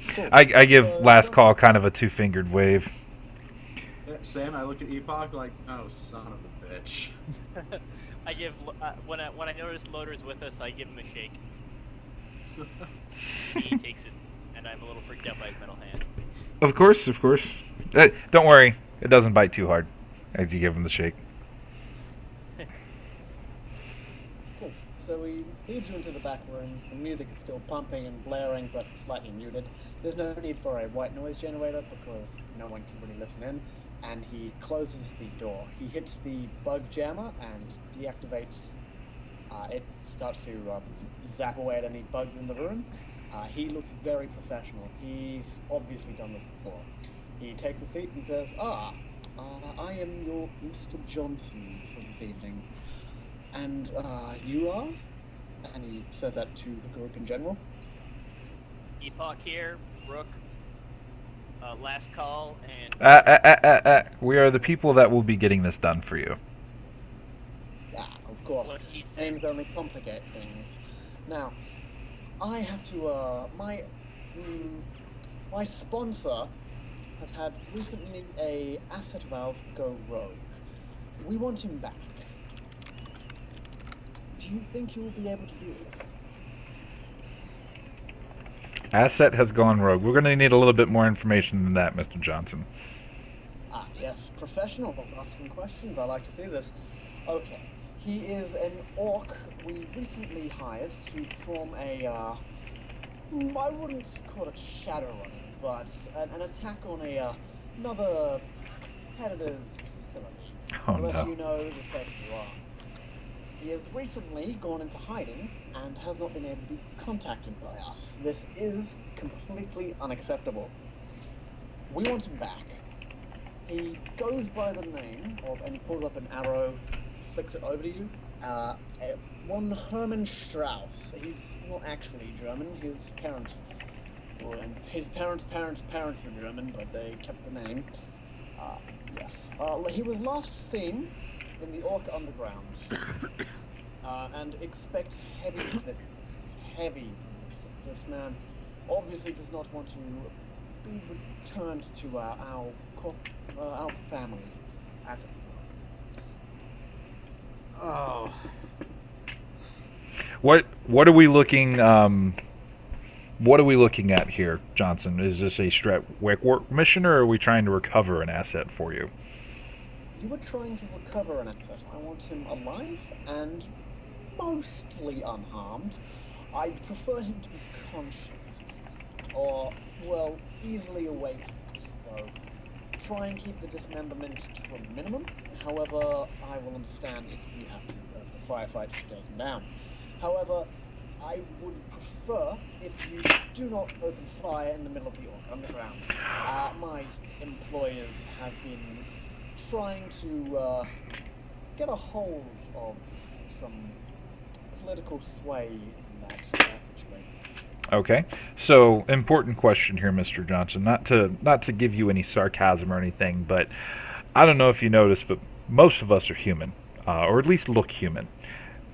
Cool. I give last call kind of a 2-fingered wave. Yeah, Sam, I look at Epoch like, oh, son of a bitch. I give when I notice Loader's with us, I give him a shake. He takes it, and I'm a little freaked out by his metal hand. Of course, of course. Don't worry, it doesn't bite too hard as you give him the shake. Cool. So he leads you into the back room. The music is still pumping and blaring, but slightly muted. There's no need for a white noise generator because no one can really listen in. And he closes the door. He hits the bug jammer and deactivates. It starts to zap away at any bugs in the room. He looks very professional. He's obviously done this before. He takes a seat and says, I am your Mr. Johnson for this evening. And you are? And he said that to the group in general. Epoch here, Rook, last call, and We are the people that will be getting this done for you. Of course. what he said. Names only complicate things. Now, I have to, my sponsor has had recently a asset of ours go rogue. We want him back. Do you think you will be able to do this? Asset has gone rogue. We're going to need a little bit more information than that, Mr. Johnson. Yes, professionals asking questions. I like to see this. Okay, he is an orc we recently hired to perform a, I wouldn't call it Shadowrun, but an attack on another competitor's facility. Oh, Unless no. you know the set you are. He has recently gone into hiding and has not been able to be contacted by us. This is completely unacceptable. We want him back. He goes by the name of, and he pulls up an arrow, flicks it over to you, one Hermann Strauss. He's not actually German. His parents were German, but they kept the name. Yes. He was last seen in the Orc Underground. And expect heavy resistance. This man obviously does not want to be returned to our family. Oh. What are we looking what are we looking at here, Johnson? Is this a straight work mission, or are we trying to recover an asset for you? You were trying to recover an asset. I want him alive and mostly unharmed. I'd prefer him to be conscious, or, well, easily awake. So, try and keep the dismemberment to a minimum. However, I will understand if you have to firefight to take him down. However, I would prefer if you do not open fire in the middle of the Orc Underground. My employers have been trying to get a hold of some political sway in that situation. Okay. So, important question here, Mr. Johnson. Not to give you any sarcasm or anything, but I don't know if you noticed, but most of us are human, or at least look human.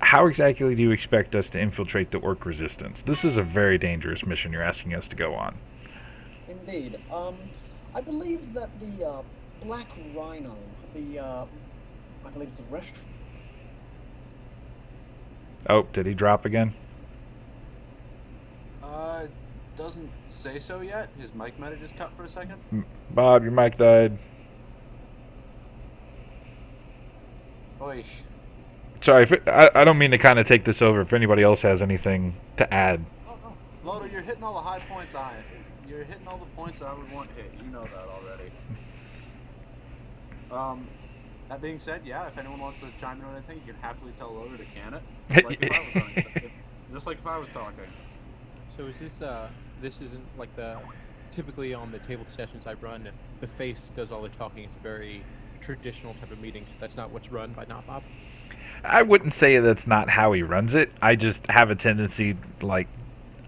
How exactly do you expect us to infiltrate the Orc Resistance? This is a very dangerous mission you're asking us to go on. Indeed. I believe that the Black Rhino, I believe it's a restaurant. Oh, did he drop again? Doesn't say so yet. His mic might have just cut for a second. Bob, your mic died. Oy. Sorry, I don't mean to kind of take this over. If anybody else has anything to add. Oh, no. Lodo, you're hitting all the high points on it. You're hitting all the points that I would want hit. You know that already. That being said, yeah, if anyone wants to chime in on anything, you can happily tell Lodo to can it. Just like if I was talking. So is this isn't like typically on the table sessions I run, the face does all the talking. It's a very traditional type of meeting. So that's not what's run by Not Bob. I wouldn't say that's not how he runs it. I just have a tendency,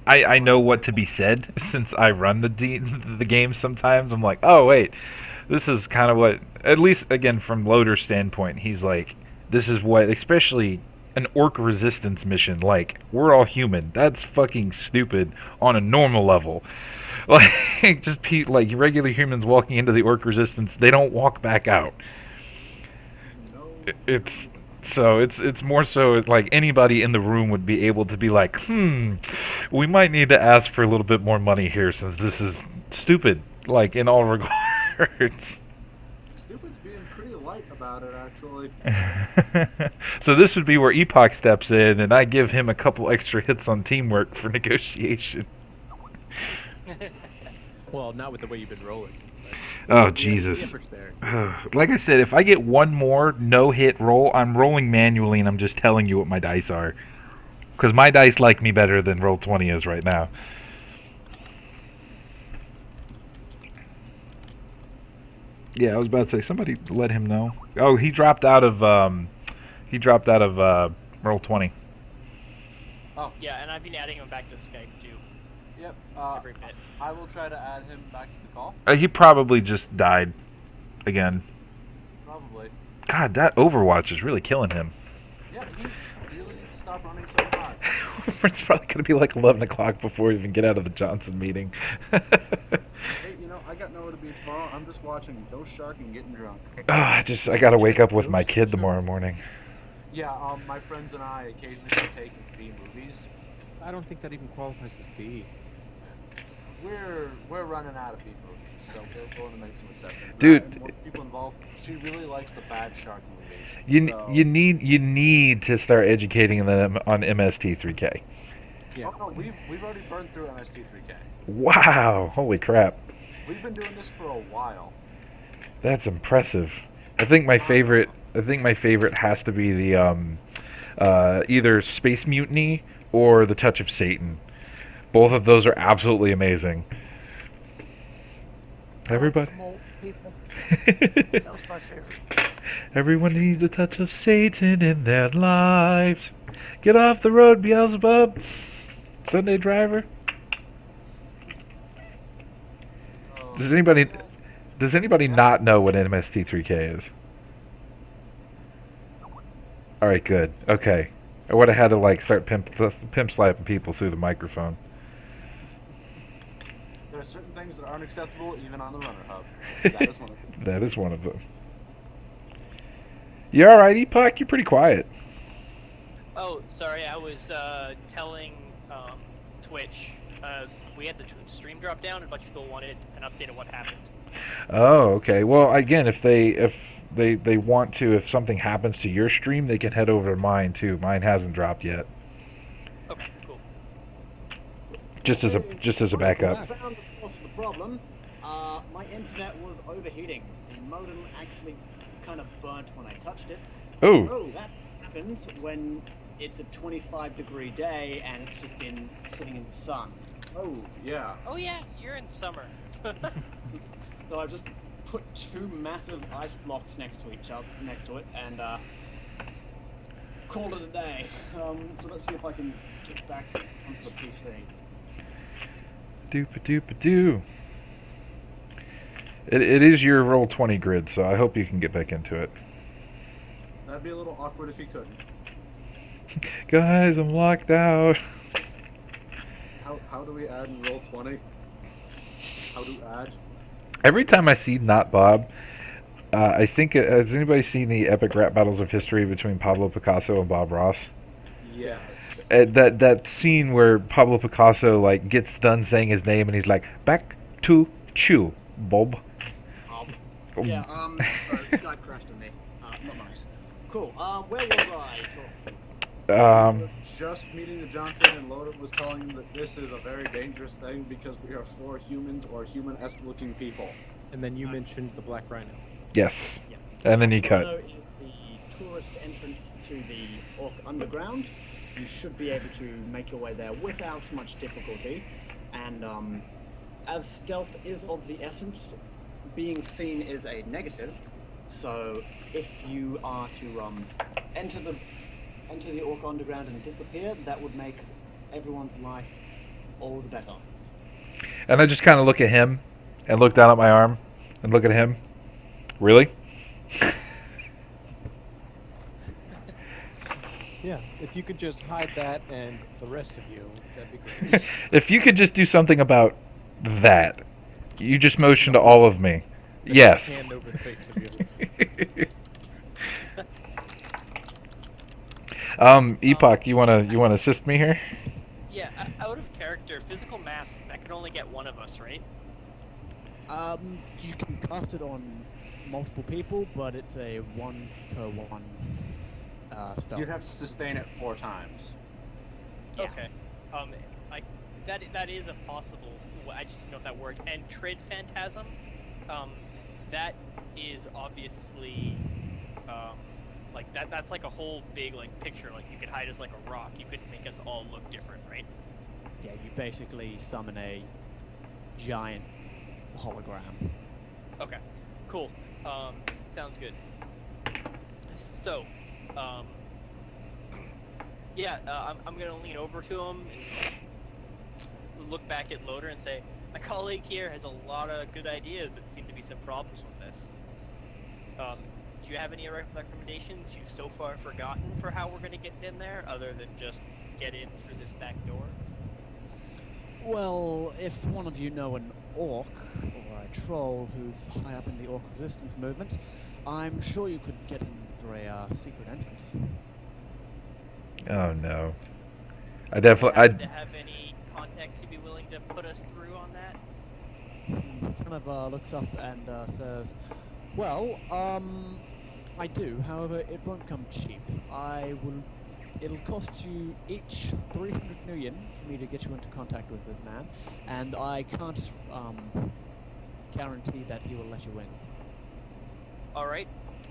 I know what to be said since I run the game sometimes. I'm like, oh, wait, this is kind of what, at least, again, from Loader's standpoint, he's like, this is what, especially an Orc Resistance mission, like, we're all human. That's fucking stupid on a normal level. Like, just like regular humans walking into the Orc Resistance, they don't walk back out. It's more so like anybody in the room would be able to be like, we might need to ask for a little bit more money here since this is stupid, like in all regards. Stupid's being pretty light about it, actually. So this would be where Epoch steps in, and I give him a couple extra hits on teamwork for negotiation. Well, not with the way you've been rolling. Oh, Jesus. Like I said, if I get one more no-hit roll, I'm rolling manually, and I'm just telling you what my dice are. Because my dice like me better than Roll20 is right now. Yeah, I was about to say, somebody let him know. Oh, he dropped out of Roll20. Oh. Yeah, and I've been adding him back to the Skype, too. Yep. Every bit. I will try to add him back to the call. He probably just died again. Probably. God, that Overwatch is really killing him. Yeah, he really needs to stop running so hot. It's probably going to be like 11 o'clock before we even get out of the Johnson meeting. Hey, I got nowhere to be tomorrow. I'm just watching Ghost Shark and getting drunk. Oh, I got to wake up with my kid tomorrow morning. Yeah, my friends and I occasionally take B movies. I don't think that even qualifies as B. We're running out of B movies, so we're going to make some exceptions. Dude, more people involved. She really likes the bad shark movies. You need to start educating them on MST3K. Yeah. Oh no, we've already burned through MST3K. Wow, holy crap! We've been doing this for a while. That's impressive. I think my favorite has to be the either Space Mutiny or The Touch of Satan. Both of those are absolutely amazing. Everybody. That was my favorite. Everyone needs a touch of Satan in their lives. Get off the road, Beelzebub. Sunday driver. Does anybody not know what MST3K is? All right, good. Okay. I would have had to start pimp slapping people through the microphone. There are certain things that aren't acceptable even on the runner hub. That is one of them. That is one of them. You all right, Epoch? You're pretty quiet. Oh, sorry, I was telling Twitch we had the stream drop down, and a bunch of people wanted an update of what happened. Oh, okay. Well, again, if they want to, if something happens to your stream, they can head over to mine too. Mine hasn't dropped yet. Okay, cool. Just as a backup. I found the source of the problem. My internet was overheating. The modem actually kind of burnt when I touched it. Oh, Oh, that happens when it's a 25-degree day and it's just been sitting in the sun. Oh, yeah. Oh yeah, you're in summer. So I've just put two massive ice blocks next to it, and called it a day. So let's see if I can get back onto the PC. Doopa-doopa-doo. It is your Roll20 grid, so I hope you can get back into it. That'd be a little awkward if you couldn't. Guys, I'm locked out. How do we add in Roll20? How do add? Every time I see Not Bob, I think, has anybody seen the epic rap battles of history between Pablo Picasso and Bob Ross? Yes. That scene where Pablo Picasso like gets done saying his name and he's like, back to chew, Bob. Yeah, sorry, Skype crashed on me. Not nice. Cool, where was I talking? Just meeting the Johnson, and Loda was telling him that this is a very dangerous thing because we are 4 humans or human-esque looking people. And then you mentioned the Black Rhino. Yes. Yeah. And then you Rhino cut. is the tourist entrance to the Orc Underground. You should be able to make your way there without much difficulty. And as stealth is of the essence, being seen is a negative. So if you are to enter the Orc Underground and disappear, that would make everyone's life all the better. And I just kind of look at him and look down at my arm and look at him. Really? Yeah, if you could just hide that and the rest of you, that'd be great. If you could just do something about that. You just motioned to all of me. Yes. Hand over the face of you. Epoch, you wanna assist me here? Yeah, out of character, physical mask, that can only get one of us, right? You can cast it on multiple people, but it's a 1-per-1 spell. You'd have to sustain it 4 times. Yeah. Okay. That is a possible. I just don't know if that worked. And Trid Phantasm, that is obviously like that's like a whole big like picture. Like you could hide as like a rock. You could make us all look different, right? Yeah, you basically summon a giant hologram. Okay. Cool. Sounds good. So, yeah, I'm gonna lean over to him and look back at Loader and say, my colleague here has a lot of good ideas that seem to be some problems with this. Do you have any recommendations you've so far forgotten for how we're gonna get in there, other than just get in through this back door? Well, if one of you know an orc or a troll who's high up in the orc resistance movement, I'm sure you could get in through a secret entrance. Oh no. I Do you definitely. happen to have any contacts you'd be willing to put us through on that? He kind of looks up and says, well, I do, however, it won't come cheap. It'll cost you each 300 million for me to get you into contact with this man, and I can't guarantee that he will let you in. Alright,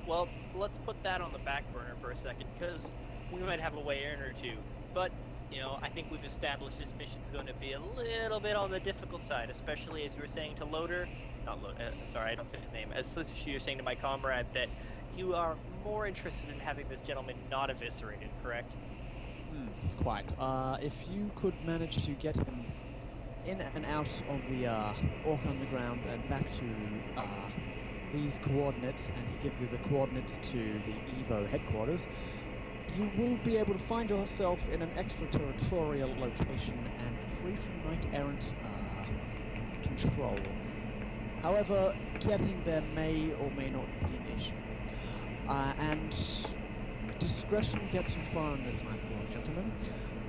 well, let's put that on the back burner for a second, because we might have a way in or two. But, you know, I think we've established this mission's going to be a little bit on the difficult side, especially as you were saying to Loader, sorry, I don't say his name, as you were saying to my comrade, that you are more interested in having this gentleman not eviscerated, correct? Quite. If you could manage to get him in and out of the Orc Underground and back to these coordinates, and he gives you the coordinates to the EVO headquarters, you will be able to find yourself in an extraterritorial location and free from knight-errant control. However, getting there may or may not be an issue. And Discretion gets you far in this life, gentlemen.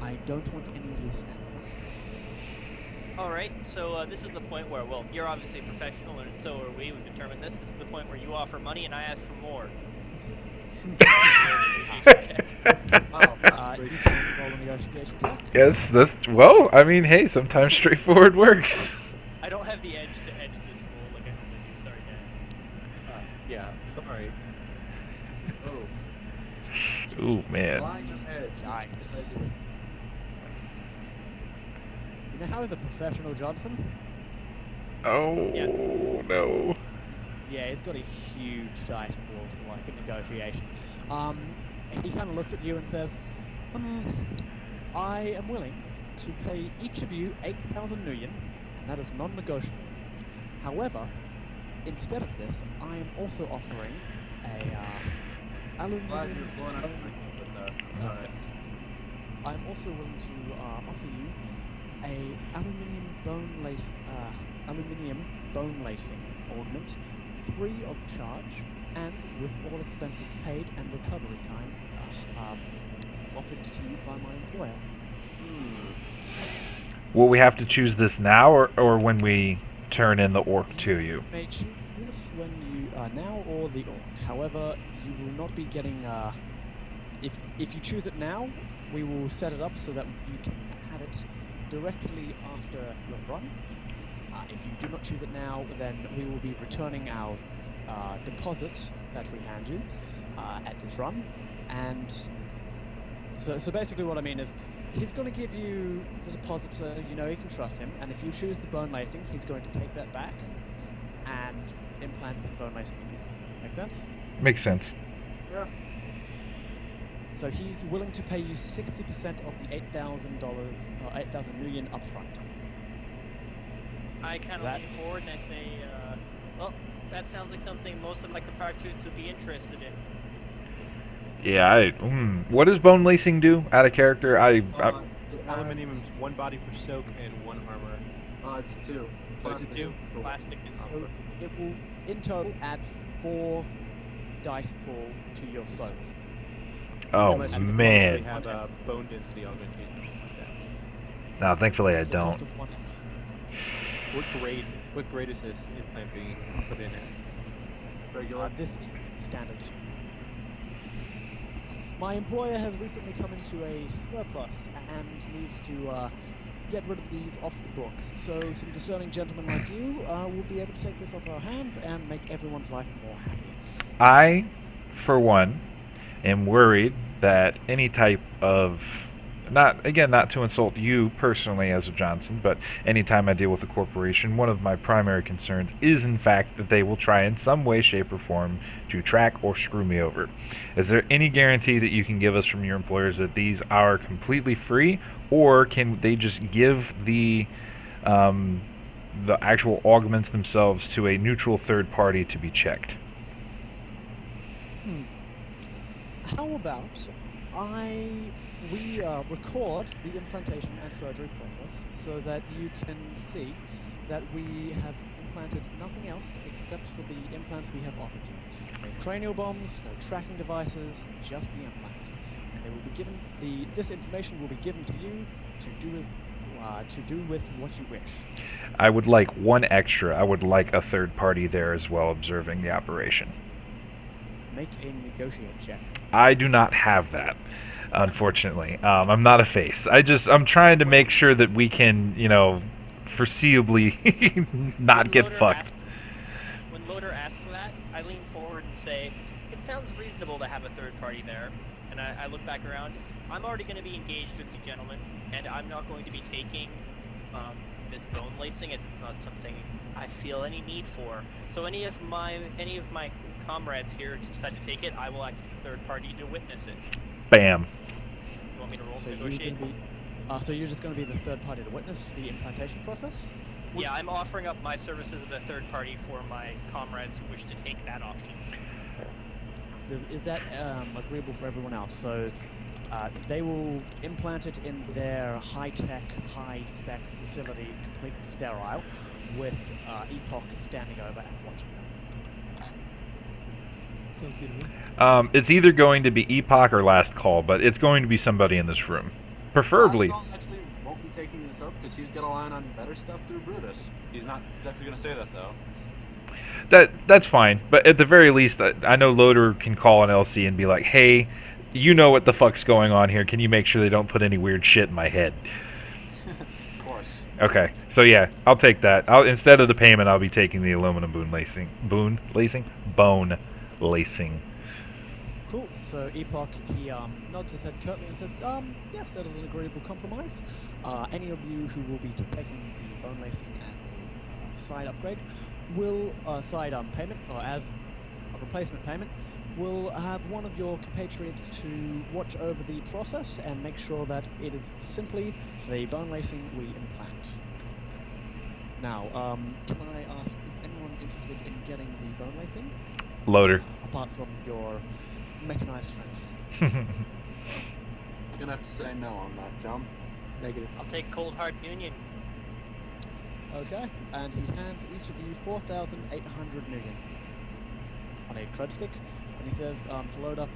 I don't want any loose ends. Alright, so this is the point where, well, you're obviously a professional, and so are we. We've determined this. This is the point where you offer money and I ask for more. Do you can roll a negotiation check? Yes, that's well. I mean, hey, sometimes straightforward works. I don't have the edge to edge this rule like I normally do. Sorry, guys. Yeah, sorry. Oh, Ooh, man. line of edge. Nice. You know how is a professional Johnson? Oh Yeah. no. Yeah, he's got a huge dice pool for like a negotiation. And he kind of looks at you and says, I am willing to pay each of you 8,000 million, and that is non-negotiable. However, instead of this, I am also offering a Glad you're aluminium. blowing up sorry. I'm also willing to offer you a aluminium bone lacing ornament, free of charge, and with all expenses paid and recovery time offered to you by my employer. Will we have to choose this now, or when we turn in the orc to you? You may choose this when you now or the orc. However, you will not be getting. If you choose it now, we will set it up so that you can have it directly after your run. If you do not choose it now, then we will be returning our deposit that we hand you at this run. And so basically what I mean is, he's going to give you the deposit so you know you can trust him, and if you choose the bone lacing, he's going to take that back and implant the bone lacing in you. Make sense? Makes sense. Yeah. So he's willing to pay you 60% of the $8,000 or 8,000 million upfront. I kind of That- lean forward and I say, well, that sounds like something most of my compatriots would be interested in. Yeah. What does bone lacing do? Out of character, It Aluminium adds- is 1 body for soak and 1 armor. It's 2. Oh, it's Plastic 2? for- Plastic is So it will, in total, add 4 dice pool to your soak. Oh Unless you could man. possibly have bone density augmentation or something like that. No, thankfully I So the cost don't. of one- What grade is this implant being put in at? Regular. This is standard. My employer has recently come into a surplus and needs to get rid of these off the books. So some discerning gentlemen like you will be able to take this off our hands and make everyone's life more happy. I, for one, am worried that any type of not to insult you personally as a Johnson, but anytime I deal with a corporation, one of my primary concerns is in fact that they will try in some way, shape, or form to track or screw me over. Is there any guarantee that you can give us from your employers that these are completely free, or can they just give the actual augments themselves to a neutral third party to be checked? How about we record the implantation and surgery process so that you can see that we have implanted nothing else except for the implants we have offered you. No cranial bombs, no tracking devices, just the implants. And they will be given this information will be given to you to do with what you wish. I would like one extra. I would like a third party there as well observing the operation. Make a negotiate check. I do not have that, unfortunately. I'm not a face. I'm trying to make sure that we can, foreseeably not When get Loader fucked. When Loader asks that, I lean forward and say, it sounds reasonable to have a third party there. And I look back around. I'm already going to be engaged with you gentlemen, and I'm not going to be taking this bone lacing as it's not something I feel any need for. So any of my comrades here decide to take it, I will act as a third party to witness it. Bam. You want me to roll So to you're negotiate? just going to be the third party to witness the implantation process? Yeah, I'm offering up my services as a third party for my comrades who wish to take that option. Is that agreeable for everyone else? So they will implant it in their high-tech, high-spec facility, completely sterile, with Epoch standing over and watching them. Sounds good to me. It's either going to be Epoch or Last Call, but it's going to be somebody in this room. Preferably. Last call actually won't be taking this up because he's got a line on better stuff through Brutus. He's not exactly going to say that, though. That's fine, but at the very least, I know Loader can call an LC and be like, hey, you know what the fuck's going on here. Can you make sure they don't put any weird shit in my head? Of course. Okay, so yeah, I'll take that. Instead of the payment, I'll be taking the aluminum bone lacing. Bone lacing. Cool. So Epoch, he nods his head curtly and says, yes, that is an agreeable compromise. Any of you who will be taking the bone lacing as a side upgrade will, side payment, or as a replacement payment, will have one of your compatriots to watch over the process and make sure that it is simply the bone lacing we implant. Now, can I ask, is anyone interested in getting the bone lacing? Loader. Apart from your mechanized friend. Gonna have to say no on that, John. Negative. I'll take Cold Heart Union. Okay, and he hands each of you 4,800 million on a credit stick, and he says to Loader,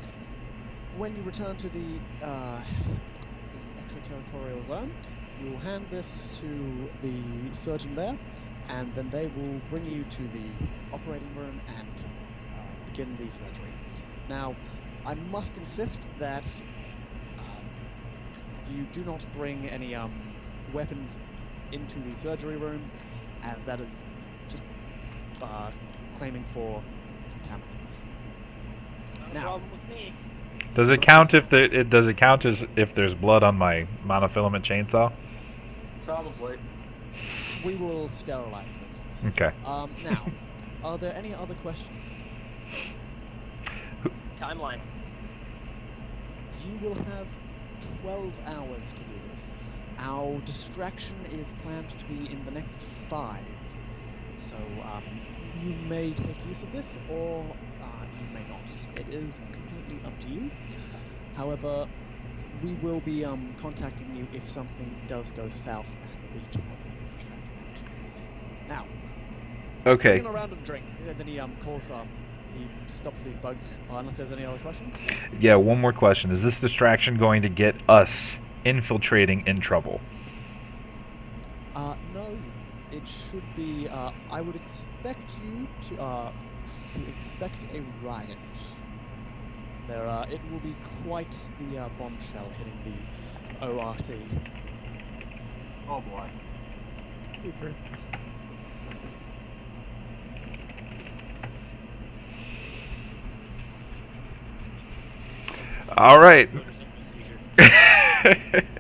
when you return to the extraterritorial zone, you will hand this to the surgeon there, and then they will bring you to the operating room and begin the surgery. Now, I must insist that you do not bring any weapons into the surgery room, as that is just claiming for contaminants. Not a Now- problem with me. Does it count if does it count as if there's blood on my monofilament chainsaw? Probably. We will sterilize this. Okay. Now, are there any other questions? Timeline. You will have 12 hours to do this. Our distraction is planned to be in the next 5. So, you may take use of this, or you may not. It is completely up to you. However, we will be contacting you if something does go south and we cannot get the distraction out. Now, Okay. bring a round of drink. And then he calls he stops the bug. Unless there's any other questions. Yeah, one more question. Is this distraction going to get us infiltrating in trouble? No, it should be. I would expect you to expect a riot. It will be quite the bombshell hitting the ORC. Oh boy. Super. All right. Loader's having a seizure.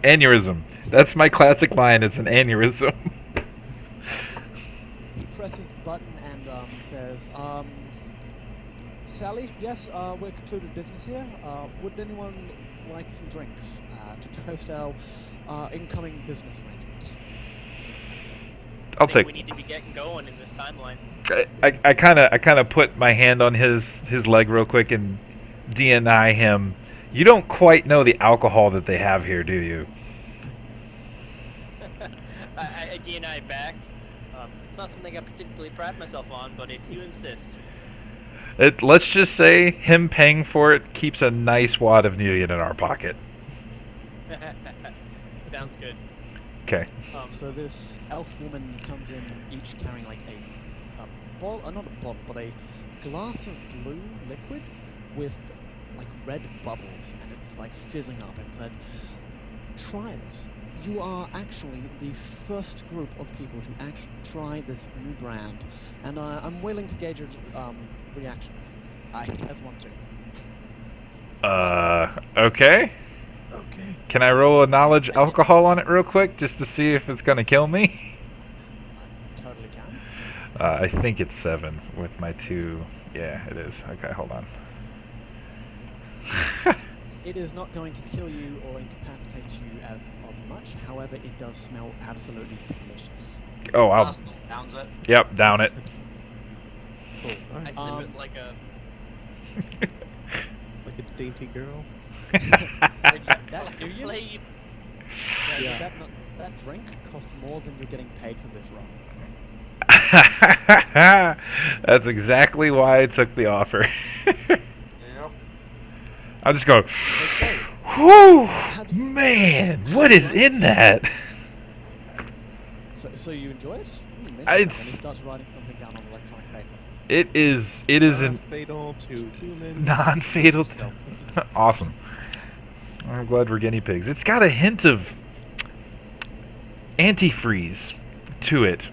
Aneurysm. That's my classic line. It's an aneurysm. He presses the button and says, Sally, yes, we're concluded business here. Would anyone like some drinks to toast our incoming business arrangements? I'll I think take. we need to be getting going in this timeline. I kind of put my hand on his leg real quick and DNI him. You don't quite know the alcohol that they have here, do you? I DNI back. It's not something I particularly pride myself on, but if you insist. Let's just say him paying for it keeps a nice wad of Nuyen in our pocket. Sounds good. Okay. So this elf woman comes in, each carrying like a bottle, not a bottle, but a glass of blue liquid with like red bubbles, and it's like fizzing up. And said, "Try this. You are actually the first group of people to actually try this new brand, and I'm willing to gauge your reactions." He has one too. Okay. Okay. Can I roll a knowledge alcohol on it real quick just to see if it's gonna kill me? Totally can. I think it's 7 with my 2. Yeah, it is. Okay, hold on. It is not going to kill you or incapacitate you as of much. However, it does smell absolutely delicious. Oh, I'll. Downs it. Yep, down it. Cool. I Alright. sip it like a. Like a dainty girl. That do you? Play. Yeah. That drink cost more than you're getting paid for this run. That's exactly why I took the offer. I'll just go, Okay. whew, man, what is in that? So you enjoy it? And It's- he starts writing something down on electronic paper. It is an fatal to humans. non-fatal. So, Awesome. I'm glad we're guinea pigs. It's got a hint of antifreeze to it,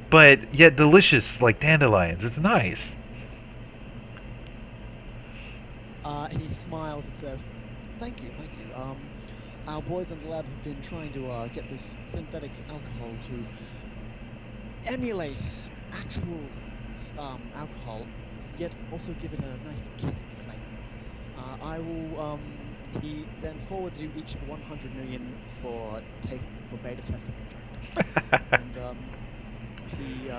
but yet delicious like dandelions. It's nice. He smiles and says, "Thank you, thank you. Our boys in the lab have been trying to get this synthetic alcohol to emulate actual alcohol, yet also give it a nice kick flavor. I will. He then forwards you each 100 million for beta testing, and he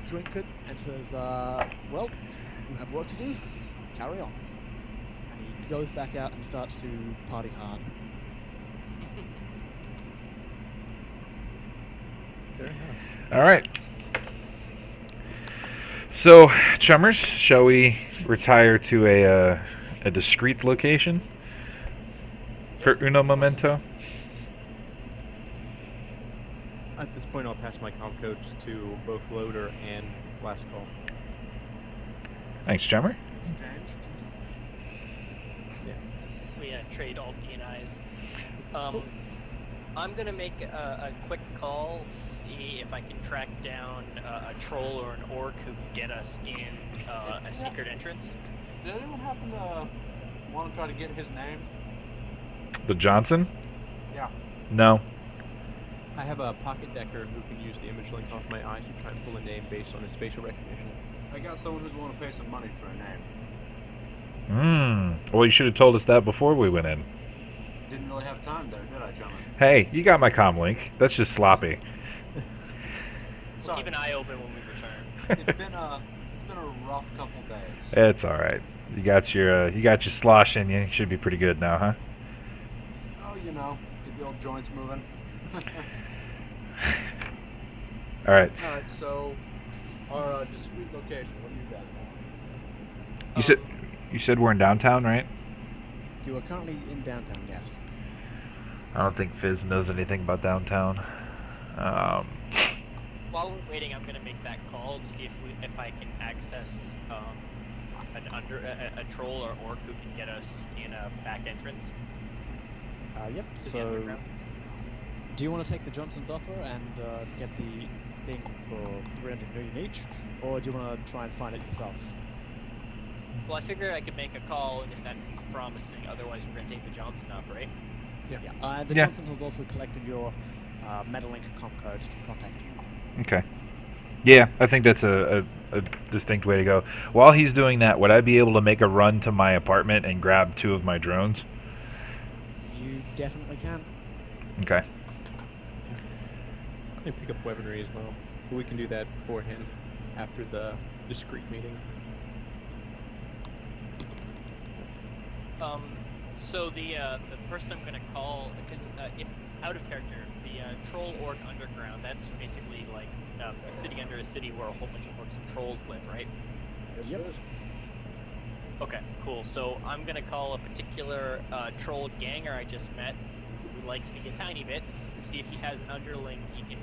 drinks it and says, "Well, you have work to do. Carry on." And he goes back out and starts to party hard. very nice. All right. So, chummers, shall we retire to a discreet location for uno momento? At this point, I'll pass my comm codes to both Loader and Last Call. Thanks, chummer. Change. We trade alt DNIs. I'm gonna make a quick call to see if I can track down a troll or an orc who can get us in a secret entrance. Did anyone happen to want to try to get his name? The Johnson? Yeah. No. I have a pocket decker who can use the image link off my eyes to try and pull a name based on his facial recognition. I got someone who's willing to pay some money for a name. Well, you should have told us that before we went in. Didn't really have time there, did I, gentlemen? Hey, you got my comm link. That's just sloppy. We'll Sorry. keep an eye open when we return. It's been a rough couple days. It's all right. You got your slosh in you. You should be pretty good now, huh? Oh, you know, get the old joints moving. All right. All right, so our discrete location. What do you got? You said we're in downtown, right? You are currently in downtown, yes. I don't think Fizz knows anything about downtown. While we're waiting, I'm gonna make that call to see if I can access a troll or orc who can get us in a back entrance. Yep. to the So, underground. do you want to take the Johnson's offer and get the thing for 300 million each, or do you want to try and find it yourself? Well, I figured I could make a call, and if that seems promising, otherwise we're gonna take the Johnson offer, right? Yeah. The Yeah. Johnson has also collected your Metalink comp codes to contact you. Okay. Yeah, I think that's a distinct way to go. While he's doing that, would I be able to make a run to my apartment and grab 2 of my drones? You definitely can. Okay. And pick up weaponry as well. But we can do that beforehand, after the discreet meeting. So the person I'm gonna call, because if out of character, the troll orc underground, that's basically like a city under a city where a whole bunch of orcs and trolls live, right? Yep. Okay, cool. So I'm gonna call a particular troll ganger I just met, who likes me a tiny bit, to see if he has an underling he can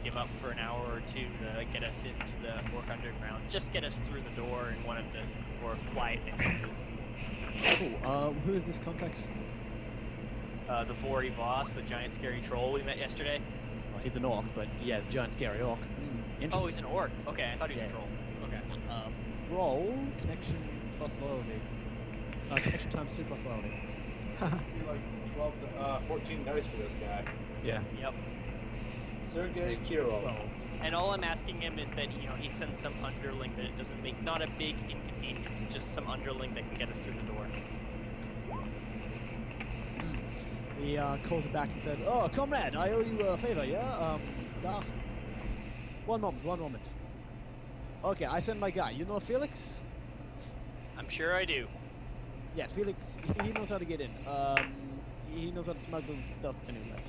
give up for an hour or 2 to get us into the orc underground. Just get us through the door in one of the more quiet entrances. Cool. Who is this contact? The Vory boss, the giant scary troll we met yesterday. Well, he's an orc, but yeah, the giant scary orc. Oh, he's an orc. Okay, I thought he was Yeah. a troll. Okay. Roll connection plus loyalty. Connection times 2 plus loyalty. Should be like 12 to 14 dice for this guy. Yeah. Yep. Sergey Kirov. And all I'm asking him is that, he sends some underling that it doesn't make, not a big inconvenience, just some underling that can get us through the door. He calls it back and says, "Oh, comrade, I owe you a favor, yeah? One moment. Okay, I send my guy. You know Felix? I'm sure I do. Yeah, Felix, he knows how to get in. He knows how to smuggle stuff anywhere.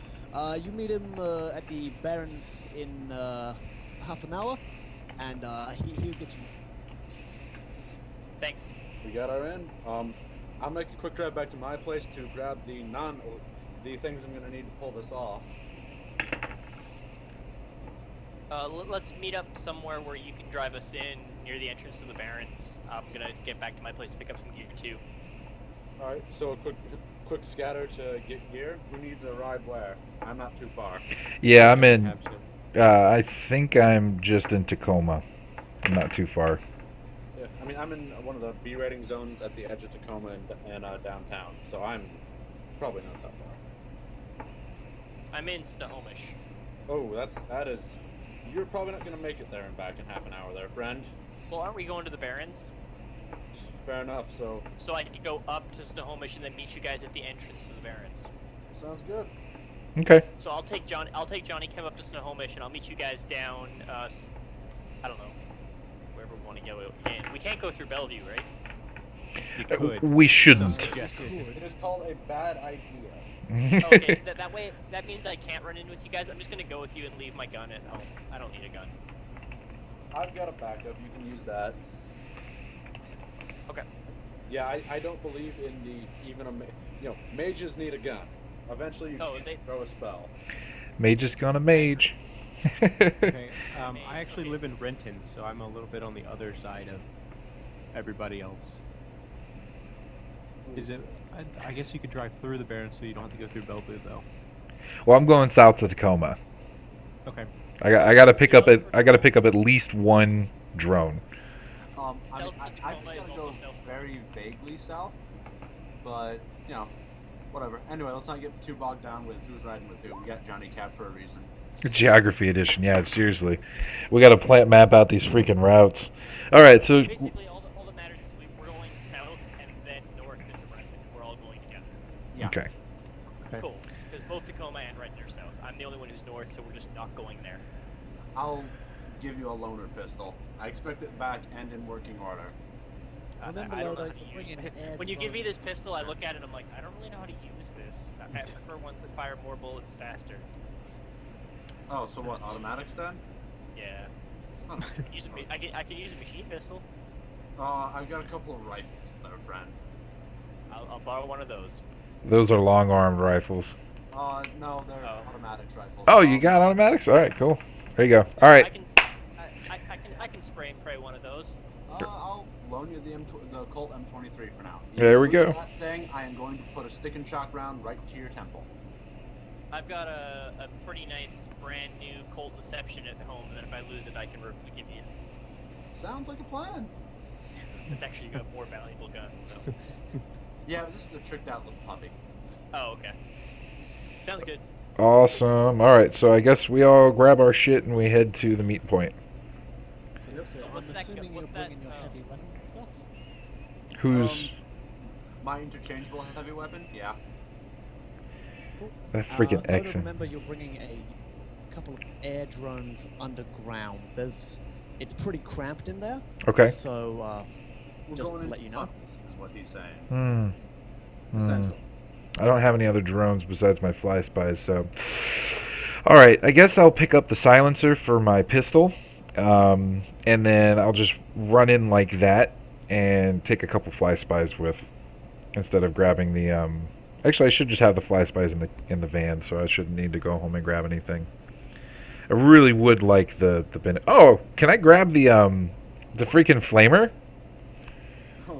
You meet him at the Barons in half an hour, and he'll get you. Thanks. We got our in. I'll make a quick drive back to my place to grab the things I'm gonna need to pull this off. Let's meet up somewhere where you can drive us in near the entrance to the Barrens. I'm gonna get back to my place to pick up some gear too. All right, so a quick scatter to get gear. Who needs a ride where? I'm not too far. Yeah, I'm in. Have some. I think I'm just in Tacoma. I'm not too far. Yeah, I mean I'm in one of the B rating zones at the edge of Tacoma and downtown, so I'm probably not that far. I'm in Snohomish. Oh, that is. You're probably not gonna make it there and back in half an hour, there, friend. Well, aren't we going to the Barrens? Fair enough. So So I could go up to Snohomish and then meet you guys at the entrance to the Barrens. sounds good. Okay. So I'll take Johnny Kim up to Snohomish, and I'll meet you guys down. I don't know, wherever we want to go. And we can't go through Bellevue, right? You could. We shouldn't. Suggested. It is called a bad idea. Okay, that way that means I can't run in with you guys. I'm just gonna go with you and leave my gun at home. I don't need a gun. I've got a backup. You can use that. Okay. Yeah, I don't believe in mages need a gun. Eventually, you Oh, can throw a spell. Mage is gonna mage. Okay. I actually live in Renton, so I'm a little bit on the other side of everybody else. Is it? I guess you could drive through the Barrens, so you don't have to go through Bellevue, though. Well, I'm going south to Tacoma. Okay. I gotta pick up at least one drone. I mean, South to I Tacoma just is gotta also go south. very vaguely south, but whatever. Anyway, let's not get too bogged down with who's riding with who. We got Johnny Cap for a reason. Geography edition, yeah, seriously. We gotta map out these freaking routes. Alright, so Basically, all that matters is we're going south and then north into Renton. We're all going together. Yeah. okay. Okay. Cool. Because both Tacoma and Renton are south. I'm the only one who's north, so we're just not going there. I'll give you a loaner pistol. I expect it back and in working order. Remember, I don't know Lodo, how to you're use bringing it. air When you give me drones. this pistol, I look at it and I'm like, I don't really know how to use this. I prefer ones that fire more bullets faster. Oh, so what? Automatics then? Yeah. Son of I can use I can use a machine pistol. I've got a couple of rifles there, friend. I'll borrow one of those. Those are long-armed rifles. No, they're Oh. automatics rifles. Oh, you got automatics? Alright, cool. There you go. Alright. I can spray and pray one of those. I'll loan you the Colt M23 for now. There we lose go. That thing, I am going to put a stick and shock round right to your temple. I've got a pretty nice brand new Colt Deception at home, and then if I lose it, I can give you. Sounds like a plan. It's actually a more valuable gun. So. Yeah, this is a tricked out little puppy. Oh, okay. Sounds good. Awesome. Alright, so I guess we all grab our shit and we head to the meet point. So What's I'm that assuming what's you're that, bringing your heavy weapon stuff. Who's My interchangeable heavy weapon? Yeah. that freaking Lodo, accent? remember, you're bringing a couple of air drones underground. It's pretty cramped in there. Okay. So, We're Just going to into let you know. tunnels, is what he's saying. Hmm. Essential. I don't have any other drones besides my fly spies, so. Alright, I guess I'll pick up the silencer for my pistol, and then I'll just run in like that and take a couple fly spies with, instead of grabbing the. Actually, I should just have the fly spies in the van, so I shouldn't need to go home and grab anything. I really would like the bin. Oh, can I grab the freaking flamer?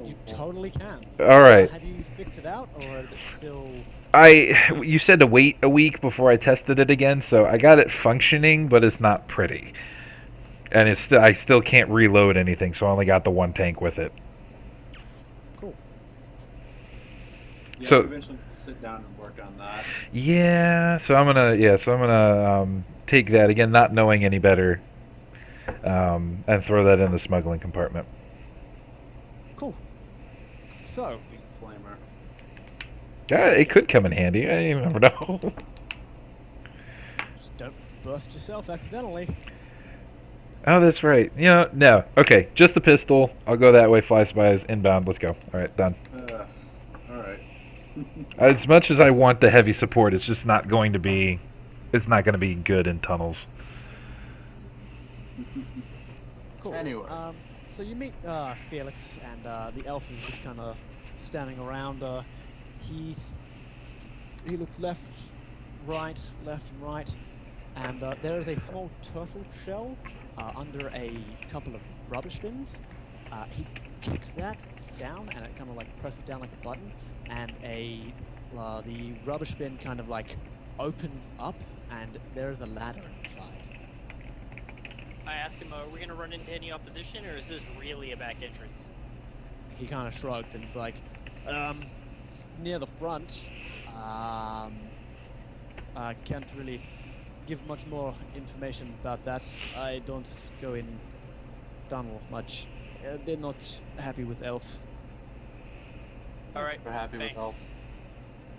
you totally can. All right. Have you fixed it out, or is it still? You said to wait a week before I tested it again, so I got it functioning, but it's not pretty. And I still can't reload anything, so I only got the one tank with it. Cool. Yeah, So- eventually sit down and work on that. Yeah, so I'm gonna take that again, not knowing any better, and throw that in the smuggling compartment. Cool. So, Big flamer. Yeah, it could come in handy. You never know. just don't burst yourself accidentally. Oh, that's right. No. Okay, just the pistol. I'll go that way. Fly spies inbound. Let's go. All right, done. Alright. As much as I want the heavy support, it's just not going to be. It's not going to be good in tunnels. Cool. Anyway. So you meet Felix, and the elf is just kind of standing around. He looks left, and right, and there is a small turtle shell under a couple of rubbish bins. He kicks that down, and it kind of like presses down like a button, and the rubbish bin kind of like opens up, and there is a ladder inside. I ask him, are we going to run into any opposition, or is this really a back entrance? He kind of shrugged and is like, it's near the front. I can't really give much more information about that. I don't go in tunnel much. They're not happy with Elf. All right, We're happy thanks. with Elf.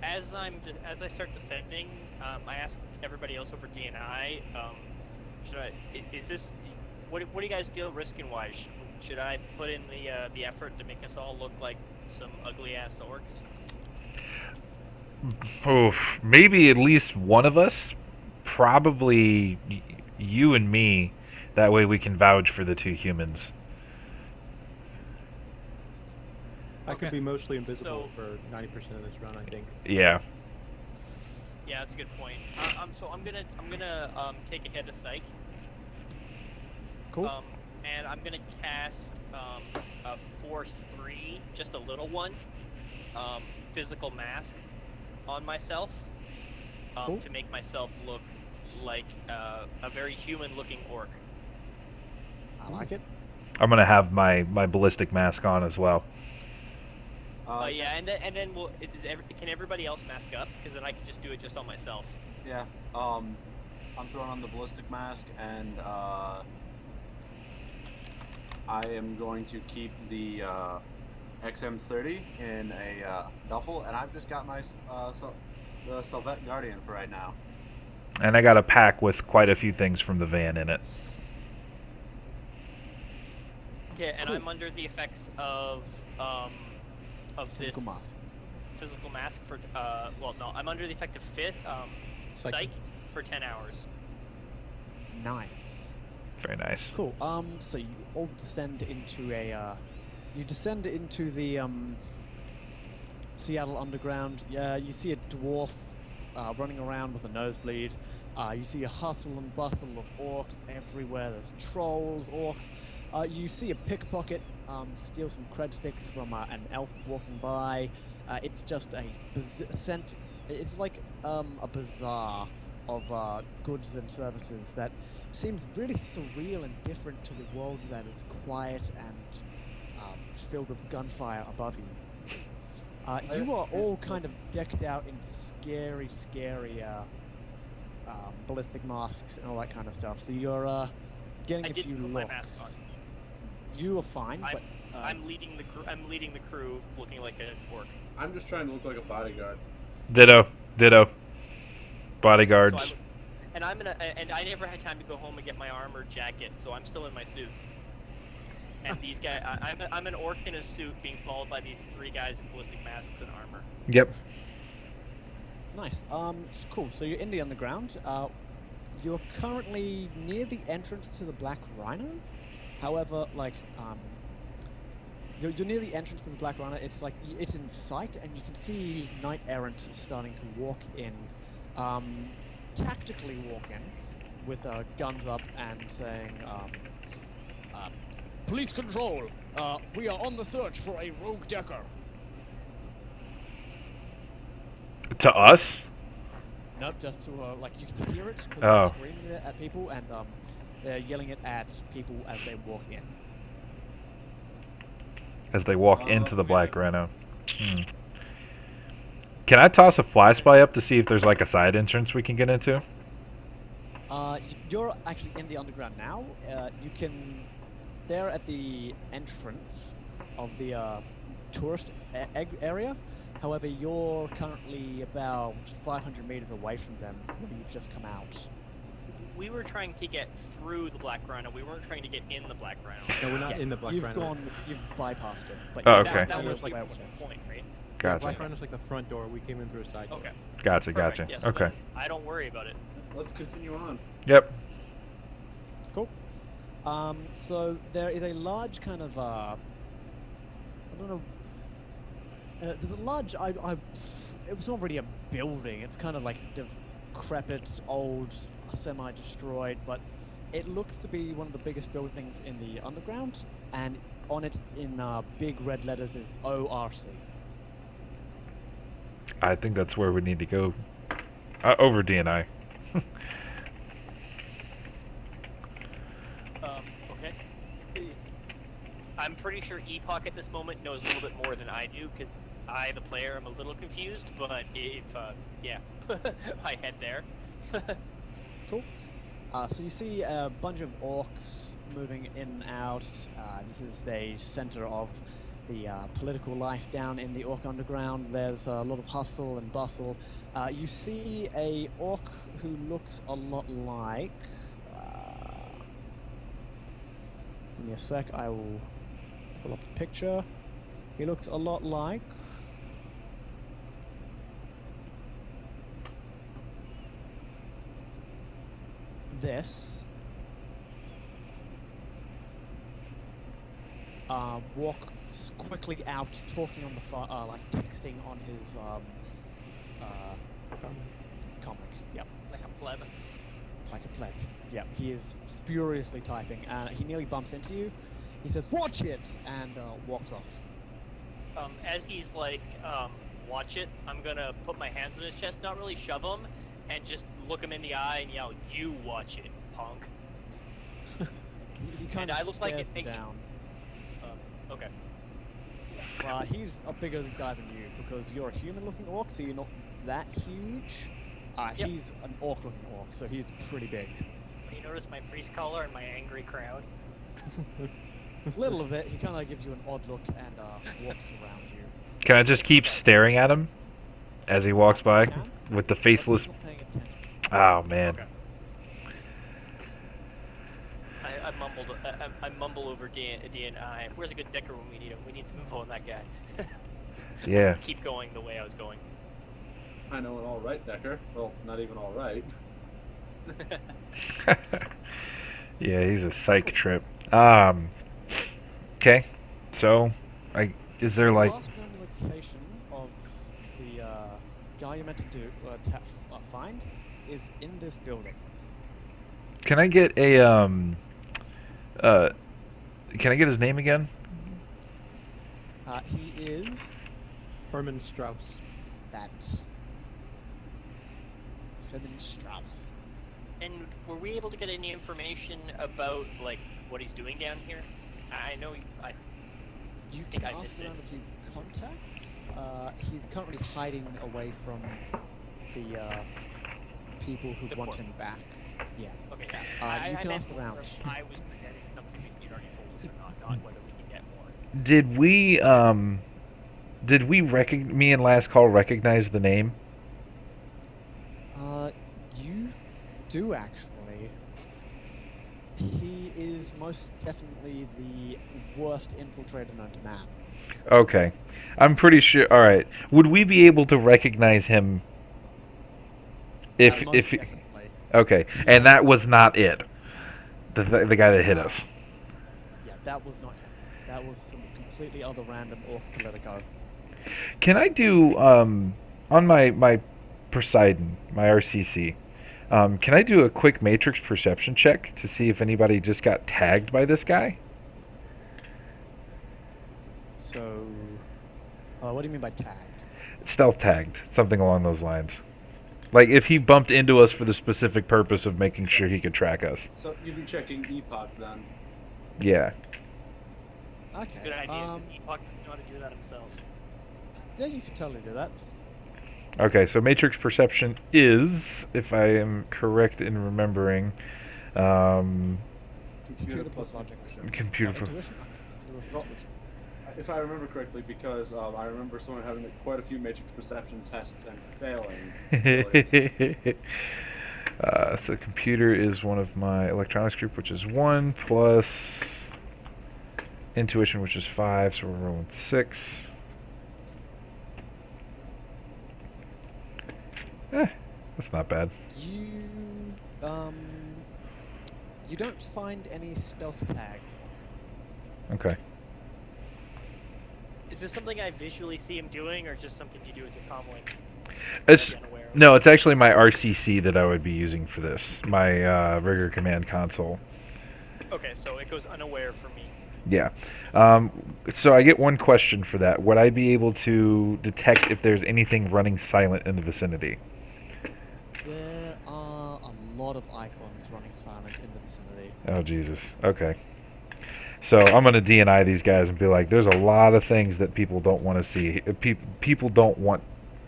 As I start descending, I ask everybody else over DNI, is this, what do you guys feel risking wise? Should I put in the effort to make us all look like some ugly ass orcs? Oh, maybe at least one of us. Probably you and me. That way we can vouch for the two humans. I could Okay. be mostly invisible So- for 90% of this run, I think. Yeah. Yeah, that's a good point. So I'm gonna take a head of psych. Cool. And I'm gonna cast a Force 3, just a little one, physical mask on myself, Cool. to make myself look like a very human-looking orc. I like it. I'm gonna have my ballistic mask on as well. Yeah, and then can everybody else mask up? Because then I can just do it just on myself. Yeah. I'm throwing on the ballistic mask, and I am going to keep the XM30 in a duffel, and I've just got my the Salvet Guardian for right now. And I got a pack with quite a few things from the van in it. Okay, and I'm under the effects of this Physical mask. physical mask for well, no, I'm under the effect of psych for 10 hours. Nice. Very nice. Cool. So you all descend into the Seattle Underground. Yeah, you see a dwarf running around with a nosebleed. You see a hustle and bustle of orcs everywhere. There's trolls, orcs. You see a pickpocket steal some cred sticks from an elf walking by. It's just it's like a bazaar of goods and services that seems really surreal and different to the world that is quiet and filled with gunfire above you. You are all kind of decked out in scary ballistic masks and all that kind of stuff. So you're getting I a few didn't put looks. my mask on. You are fine, I'm- but I'm leading the crew, looking like an orc. I'm just trying to look like a bodyguard. Ditto. So Bodyguards. and I never had time to go home and get my armor jacket, so I'm still in my suit. And these guys, I'm an orc in a suit being followed by these three guys in ballistic masks and armor. Yep. nice. Cool. So you're in the underground. You're currently near the entrance to the Black Rhino. However, like you're near the entrance to the Black Rhino. It's like it's in sight, and you can see Knight Errant starting to walk in, tactically walk in, with guns up and saying, "Police control. We are on the search for a rogue decker." To us? Nope, just to like you can hear it because Oh. they're screaming it at people, and they're yelling it at people as they walk in. As they walk into the we Black have- Rhino. Hmm. Can I toss a fly spy up to see if there's like a side entrance we can get into? You're actually in the underground now. You can. They're at the entrance of the tourist area. However, you're currently about 500 meters away from them when you've just come out. We were trying to get through the Black Rhino. We weren't trying to get in the Black Rhino. No, we're not Yeah, in the Black you've Rhino. You've bypassed it. But Oh, you're okay. That down was here like where the we're- point, right? Gotcha. Black Rhino's like the front door. We came in through a side door. Okay. Gotcha, Perfect, gotcha. yes, Okay. I don't worry about it. Let's continue on. Yep. Cool. So there is a large kind of I don't know. The lodge, it was not really a building. It's kind of like decrepit, old, semi-destroyed, but it looks to be one of the biggest buildings in the underground, and on it in big red letters is ORC. I think that's where we need to go. Over DNI. Okay. I'm pretty sure Epoch at this moment knows a little bit more than I do, because I, the player, am a little confused, but if, yeah, I head there. Cool. So you see a bunch of orcs moving in and out. This is the center of the political life down in the orc underground. There's a lot of hustle and bustle. You see a orc who looks a lot like... give me a sec, I will pull up the picture. He looks a lot like... this. Walks quickly out, talking on the phone, like texting on his comic. Yep. Like a pleb. Like a pleb. Yep. He is furiously typing. He nearly bumps into you. He says, "Watch it!" and walks off. As he's like, watch it, I'm gonna put my hands on his chest, not really shove him, and just look him in the eye and yell, "You watch it, punk." He kind And of I look like stares it- down. Okay. He's a bigger guy than you because you're a human-looking orc, so you're not that huge. Yep. He's an orc-looking orc, so he's pretty big. You notice my priest collar and my angry crowd? Little of it. He kind of gives you an odd look and walks around you. Can I just keep staring at him as he walks by Can, with the but faceless? he's not paying attention. Oh man. Okay. I mumble over D&I. Where's a good decker when we need him? We need some info on that guy. Yeah. Keep going the way I was going. I know an all right Decker. Well, not even all right. Yeah, he's a psych trip. Okay. So, is there like? Last known location of the guy you're meant to find is in this building. Can I get a Can I get his name again? He is Herman Strauss. that. Herman Strauss. And were we able to get any information about, like, what he's doing down here? I know You think can I ask missed it. around a few contacts. He's currently hiding away from the people who The want court. him back. Yeah. Okay, you I can meant ask more around. if I was forgetting something that you'd already told us or not whether we can get more. Did we me and Last Call recognize the name? You do actually. He is most definitely the worst infiltrator known to man. Okay. I'm pretty sure. All right. Would we be able to recognize him if Most definitely. Okay. And that was not it. The guy that hit us. Yeah, that was not him. That was some completely other random orc to let it go. Can I do on my Poseidon, my RCC? Can I do a quick matrix perception check to see if anybody just got tagged by this guy? So, what do you mean by tagged? Stealth tagged, something along those lines. Like if he bumped into us for the specific purpose of making sure he could track us. So you'd be checking Epoch then. Yeah. Okay. Good idea, because Epoch doesn't know how to do that himself. Yeah, you can totally do that. Okay, so matrix perception is, if I am correct in remembering, Computer plus logic. intuition. computer. Intuition? Well, if I remember correctly, because I remember someone having quite a few matrix perception tests and failing. So computer is one of my electronics group, which is 1 plus intuition, which is 5. So we're rolling 6. That's not bad. You don't find any stealth tags. Okay. Is this something I visually see him doing, or just something you do as a comlink? It's Unaware of? no, it's actually my RCC that I would be using for this. My rigor command console. Okay, so it goes unaware for me. Yeah. So I get one question for that. Would I be able to detect if there's anything running silent in the vicinity? There are a lot of icons running silent in the vicinity. Oh Jesus. Okay. So I'm gonna DNI these guys and be like, "There's a lot of things that people don't want to see. People don't want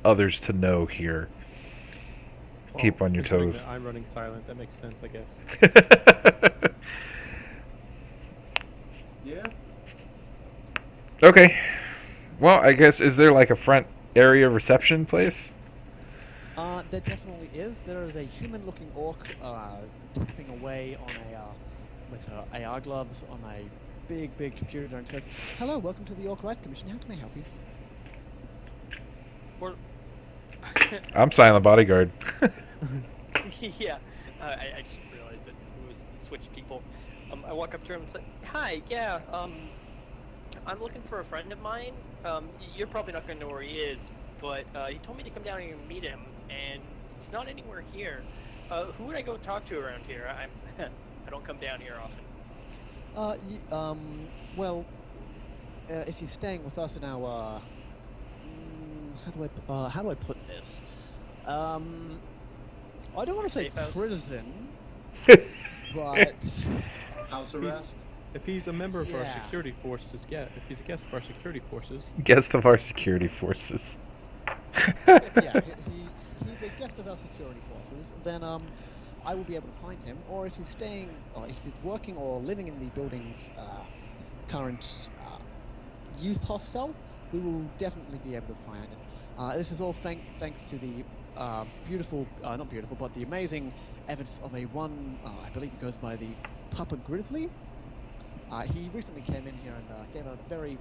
others to know here. Keep on your Considering toes." that I'm running silent. That makes sense, I guess. Yeah. Okay. Well, I guess, is there like a front area reception place? There definitely is. There is a human-looking orc tapping away on with her AR gloves on a big computer and says, "Hello, welcome to the Orc Rights Commission. How can I help you?" Or I'm silent bodyguard. yeah, I just realized that it was switched people. I walk up to him and say, "Hi, yeah, I'm looking for a friend of mine. You're probably not gonna know where he is, but he told me to come down here and meet him, and he's not anywhere here. Who would I go talk to around here? I don't come down here often." Well, if you're staying with us in our, how do I put this? I don't want to say Safe house? prison, but House arrest. If he's a member of our Yeah. security forces, if he's a guest of our security forces, Guest of our security forces. yeah, he's a guest of our security forces, then I will be able to find him. Or if he's staying, or if he's working or living in the building's current youth hostel, we will definitely be able to find him. This is all thanks to the beautiful, not beautiful, but the amazing efforts of I believe he goes by the Papa Grizzly. He recently came in here and gave a very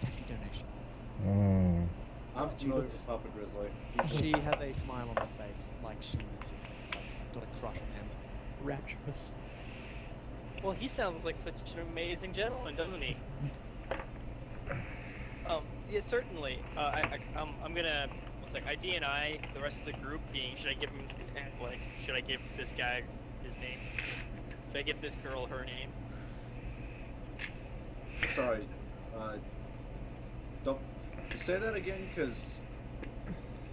hefty donation. Mm. I'm She familiar looks- with Papa Grizzly. She has a smile on her face, like she's got a crush on him. rapturous. Well, he sounds like such an amazing gentleman, doesn't he? Yeah, certainly. I'm gonna. What's like? I DNI the rest of the group. Being, should I give him should I give this guy his name? Should I give this girl her name? Sorry. Don't say that again, because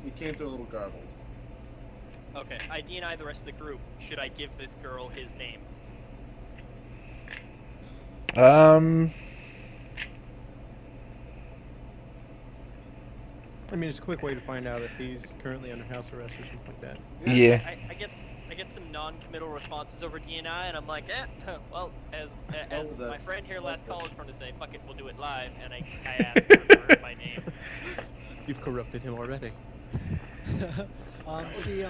you came through a little garbled. Okay, I DNI the rest of the group. Should I give this girl his name? I mean, it's a quick way to find out if he's currently under house arrest or something like that. Yeah. I get some non-committal responses over DNI, and I'm like, well, as that- my friend here last call was trying to say, fuck it, we'll do it live, and I asked her for my name. You've corrupted him already. She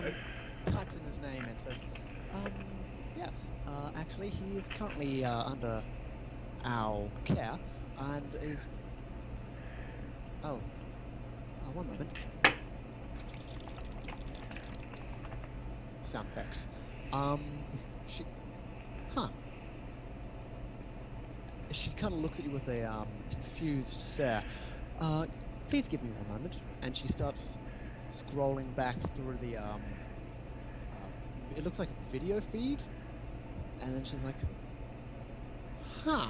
types in his name and says, yes, actually he is currently under our care and is... Oh, one moment. Sound effects. She... Huh. She kind of looks at you with a confused stare. Please give me one moment. And she starts scrolling back through the it looks like a video feed, and then she's like, "Huh,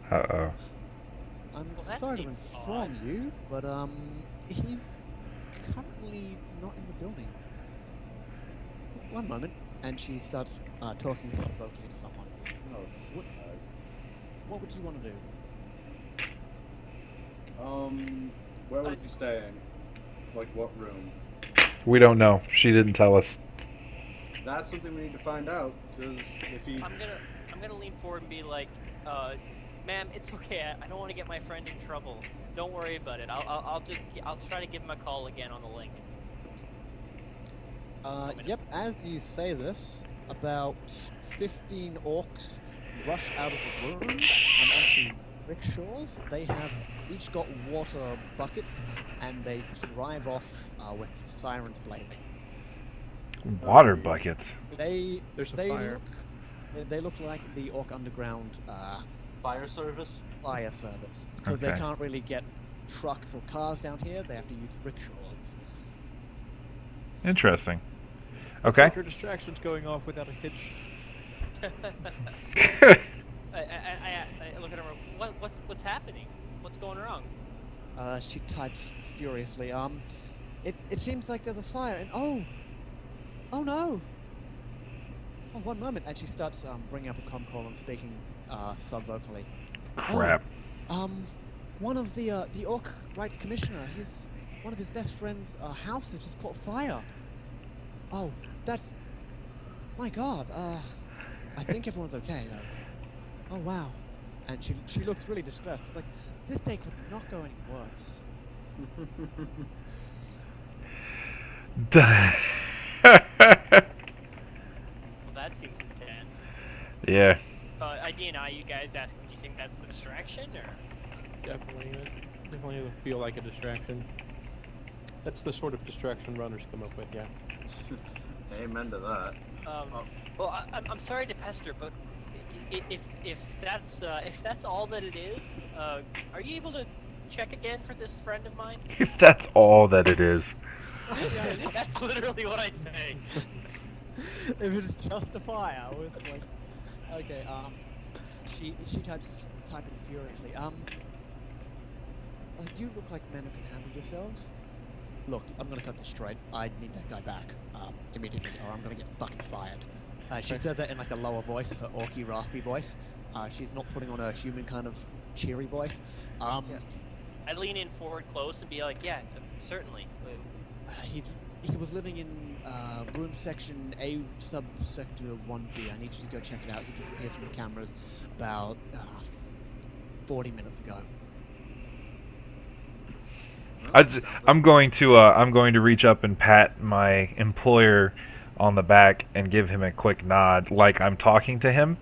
Uh-oh. I'm Well, that sorry to seems inform you, but he's currently not in the building." One moment, and she starts talking sort of vocally to someone. Oh, What would you want to do? where was he staying? Like, what room? We don't know. She didn't tell us. That's something we need to find out, because if he... I'm gonna lean forward and be like, ma'am, it's okay. I don't want to get my friend in trouble. Don't worry about it. I'll try to give him a call again on the link. Yep, as you say this, about 15 orcs rush out of the room and onto rickshaws. They have each got water buckets, and they drive off with sirens blazing. Water buckets. There's a fire. They look like the Orc Underground Fire service? fire service because they Okay. can't really get trucks or cars down here. They have to use rickshaws. Interesting. Okay. Your distraction's going off without a hitch. I look at her. What's happening? What's going wrong? She types furiously. It seems like there's a fire, and oh no! Oh, one moment, and she starts bringing up a comm call and speaking sub-vocally. Crap. One of the Orc Rights Commissioner, one of his best friend's house has just caught fire. Oh, that's... My God, I think everyone's okay, though. Oh, wow. And she looks really distressed. Like, this day could not go any worse. Well, that seems intense. Yeah. ID&I, you guys asking, do you think that's a distraction, or? Definitely would feel like a distraction. That's the sort of distraction runners come up with, yeah. Amen to that. Well, I'm sorry to pester, but if that's all that it is, are you able to check again for this friend of mine? If that's all that it is. Yeah, that's literally what I'd say. If it's just a fire with like, okay, she types typing furiously. You look like men who can handle yourselves. Look, I'm gonna cut this straight. I need that guy back immediately, or I'm gonna get fucking fired. She said that in like a lower voice, her orky, raspy voice. She's not putting on her human kind of cheery voice. Yeah. I lean in forward close and be like, yeah, certainly. He was living in room section A, subsector 1B. I need you to go check it out. He disappeared from the cameras about 40 minutes ago. I'm going to reach up and pat my employer on the back and give him a quick nod, like I'm talking to him,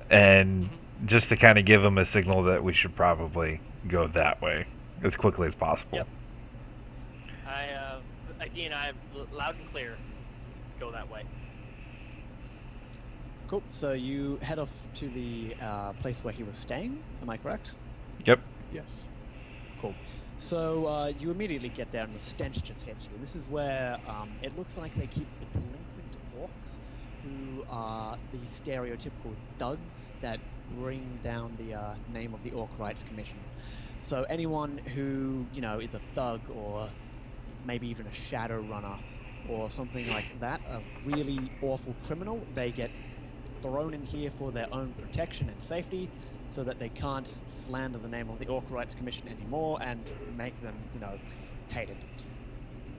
and just to kind of give him a signal that we should probably go that way as quickly as possible. Yep. ID&I, loud and clear, go that way. Cool. So you head off to the place where he was staying. Am I correct? Yep. Yes. Cool. So you immediately get there and the stench just hits you. This is where it looks like they keep the delinquent orcs, who are the stereotypical thugs that bring down the name of the Orc Rights Commission. So anyone who, is a thug or maybe even a Shadowrunner or something like that, a really awful criminal, they get thrown in here for their own protection and safety, so that they can't slander the name of the Orc Rights Commission anymore and make them, hated.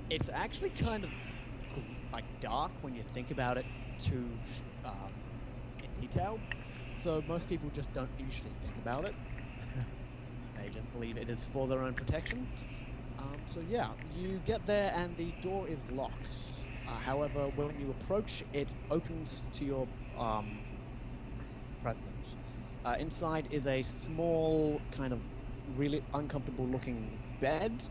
It's actually kind of like dark when you think about it too in detail. So most people just don't usually think about it. They just believe it is for their own protection. So yeah, you get there and the door is locked. However, when you approach, it opens to your presence. Inside is a small, kind of really uncomfortable looking bed.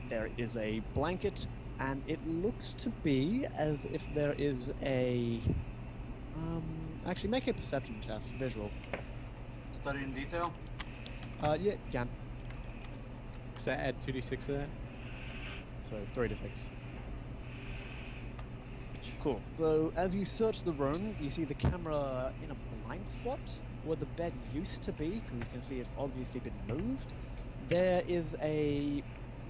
There is a blanket, and it looks to be as if there is a... actually, make a perception test, visual. Study in detail? Yeah, you can. Does that add 2d6 to that? So 3 to 6. Cool. So as you search the room, you see the camera in a blind spot where the bed used to be, because you can see it's obviously been moved. There is a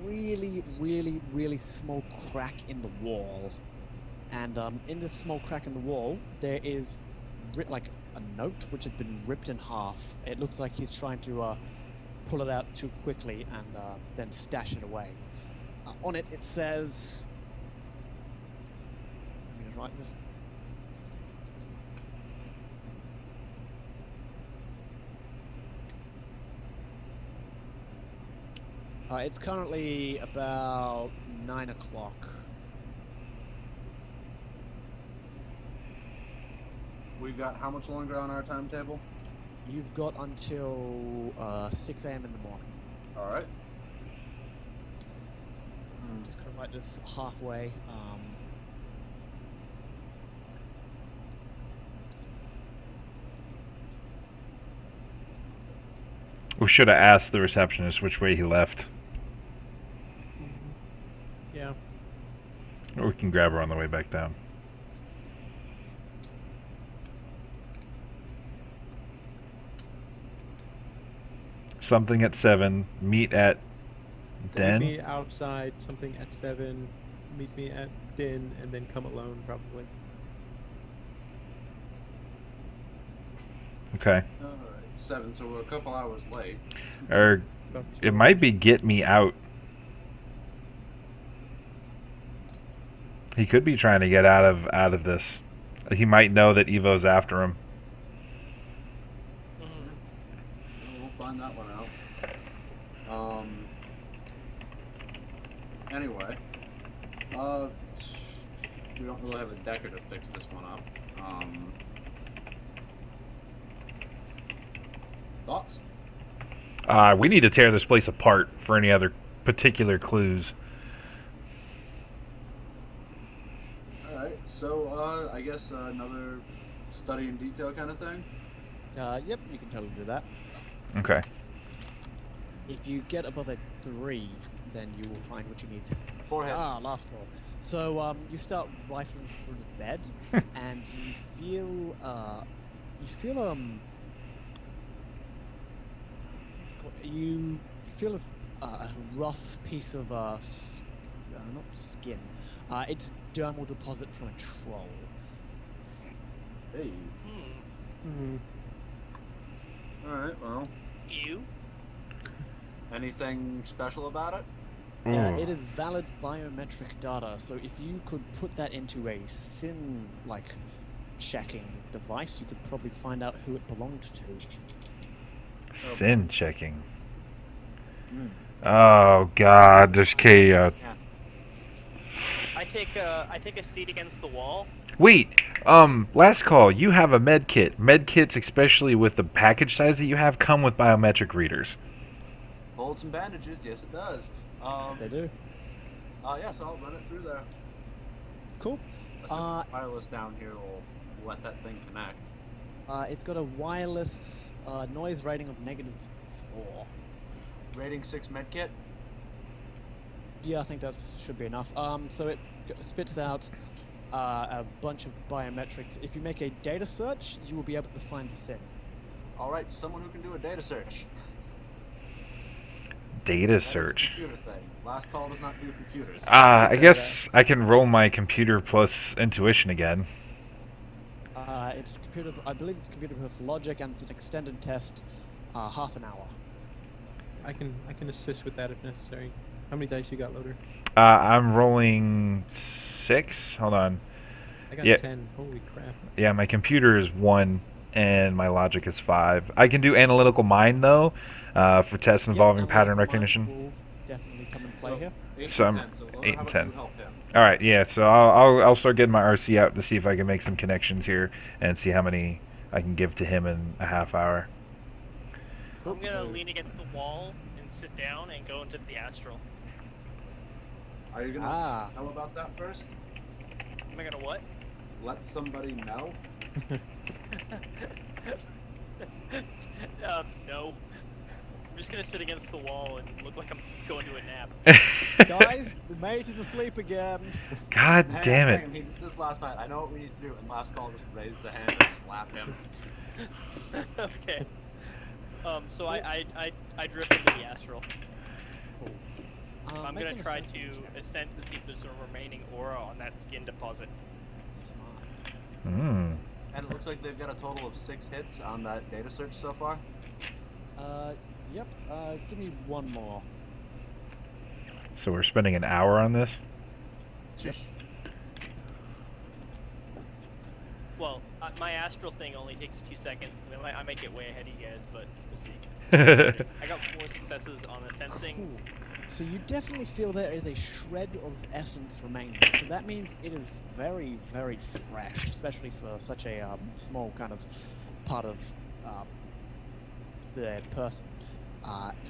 really, really, really small crack in the wall. And in this small crack in the wall, there is like a note which has been ripped in half. It looks like he's trying to pull it out too quickly and then stash it away. On it, it says... I'm going to write this. It's currently about 9 o'clock. We've got how much longer on our timetable? You've got until 6 a.m. in the morning. All right. I'm just gonna write this halfway. We should have asked the receptionist which way he left. Yeah. Or we can grab her on the way back down. Something at 7. Meet at Meet Den. me outside, something at 7. Meet me at Din, and then come alone, probably. Okay. Alright, 7, so we're a couple hours late. Or About it 2 might be get me out. He could be trying to get out of this. He might know that Evo's after him. We'll find that one out. Anyway, we don't really have a decker to fix this one up. Thoughts? We need to tear this place apart for any other particular clues. Alright, so, I guess another study in detail kind of thing? Yep, you can totally do that. Okay. If you get above a 3, then you will find what you need. 4 hits. Last call. So you start rifling through the bed, and you feel a rough piece of not skin. It's dermal deposit from a troll. Hey. Mm-hmm. Alright, well, You? anything special about it? It is valid biometric data, so if you could put that into a SIN checking device, you could probably find out who it belonged to. Sin checking. Oh God, there's chaos. Yeah. I take a seat against the wall. Wait, last call. You have a med kit. Med kits, especially with the package size that you have, come with biometric readers. Bullets and bandages, yes it does. They do. Yeah, so I'll run it through there. Cool. A simple wireless down here will let that thing connect. It's got a wireless noise rating of -4. Rating 6 medkit. Yeah, I think that should be enough. So it spits out a bunch of biometrics. If you make a data search, you will be able to find the SIN. Alright, someone who can do a data search. Data That is a search. computer thing. Last call does not do computers. I guess I can roll my computer plus intuition again. It's computer. I believe it's computer plus logic, and it's an extended test. Half an hour. I can assist with that if necessary. How many dice you got, Loader? I'm rolling 6. Hold on. I got Yeah. 10. Holy crap. Yeah, my computer is 1, and my logic is 5. I can do analytical mind though, for tests involving pattern recognition. Will definitely come in play So, here. 8 So and I'm 10, so 8 and how about 10. you help him? All right, yeah. So I'll start getting my RC out to see if I can make some connections here and see how many I can give to him in a half hour. I'm gonna lean against the wall and sit down and go into the astral. Are you gonna know about that first? Am I gonna what? Let somebody know? No. I'm just gonna sit against the wall and look like I'm going to a nap. Guys, the mate is asleep again. God Hey, damn hang it. on, he did this last night. I know what we need to do. And last call just raised a hand and slapped him. Okay. So I drift into the astral. I'm Make gonna an try assessment to check. ascend to see if there's a remaining aura on that skin deposit. Smart. Mm. And it looks like they've got a total of 6 hits on that data search so far. Yep. Give me one more. So we're spending an hour on this? Yep. Well, my astral thing only takes 2 seconds. I might get way ahead of you guys, but we'll see. I got 4 successes on the sensing. Cool. So you definitely feel there is a shred of essence remaining. So that means it is very, very fresh, especially for such a small kind of part of the person.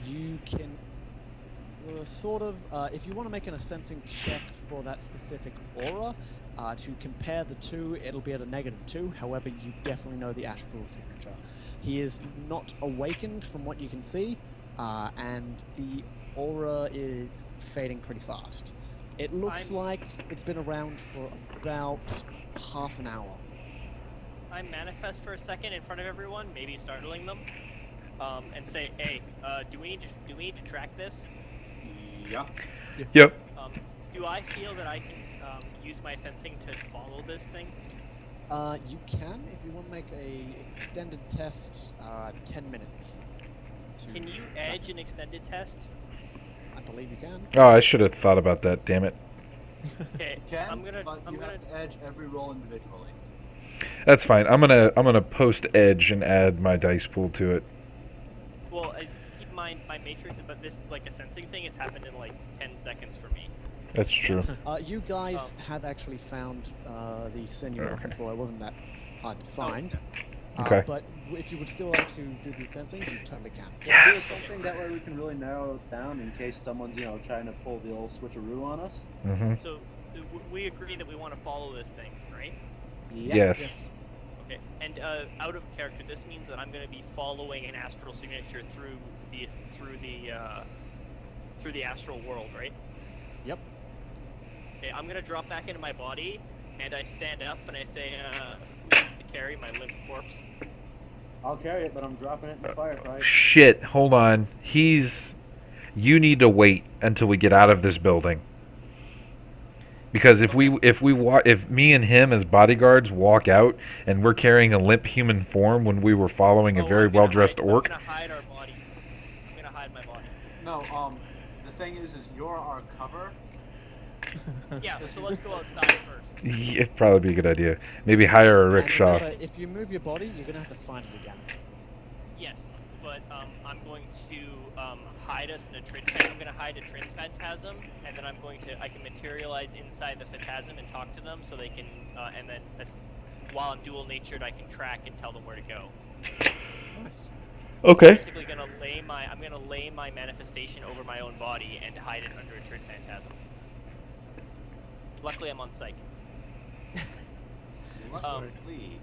You can sort of, if you want to make an sensing check for that specific aura, to compare the two, it'll be at a -2. However, you definitely know the astral signature. He is not awakened from what you can see, and the aura is fading pretty fast. It looks like it's been around for about half an hour. I manifest for a second in front of everyone, maybe startling them, and say, "Hey, do we need to track this? Yeah. Yep. Do I feel that I can use my sensing to follow this thing?" You can, if you want to make a extended test, 10 minutes. Can you edge an extended test? I believe you can. Oh, I should have thought about that. Damn it. Okay, You can, I'm gonna. but you have to edge every roll individually. That's fine. I'm gonna post edge and add my dice pool to it. Well, keep in mind my matrix, but this like a sensing thing has happened in like 10 seconds for me. That's true. You guys have actually found the sin you were looking for. It wasn't that hard to find. Okay. But if you would still like to do the sensing, you totally can. Yeah, do something that way we can really narrow it down in case someone's, trying to pull the old switcheroo on us. Mm-hmm. So we agree that we want to follow this thing, right? Yes. Okay. And out of character, this means that I'm going to be following an astral signature through the astral world, right? Yep. Okay. I'm going to drop back into my body, and I stand up and I say, "Who needs to carry my limp corpse?" I'll carry it, but I'm dropping it in the firefight. Shit. Hold on. You need to wait until we get out of this building. Because if me and him as bodyguards walk out and we're carrying a limp human form when we were following a very well dressed orc. I'm gonna hide our body. I'm gonna hide my body. No, the thing is you're our cover. Yeah, so let's go outside first. It'd probably be a good idea. Maybe hire a And rickshaw. remember, if you move your body, you're gonna have to find it again. Yes, but I'm going to hide us in a I'm gonna hide a Trin's phantasm, and then I can materialize inside the phantasm and talk to them, so they can, and then while I'm dual natured, I can track and tell them where to go. Nice. Okay. Basically, I'm gonna lay my manifestation over my own body and hide it under a Trin phantasm. Luckily, I'm on psych. Luckily.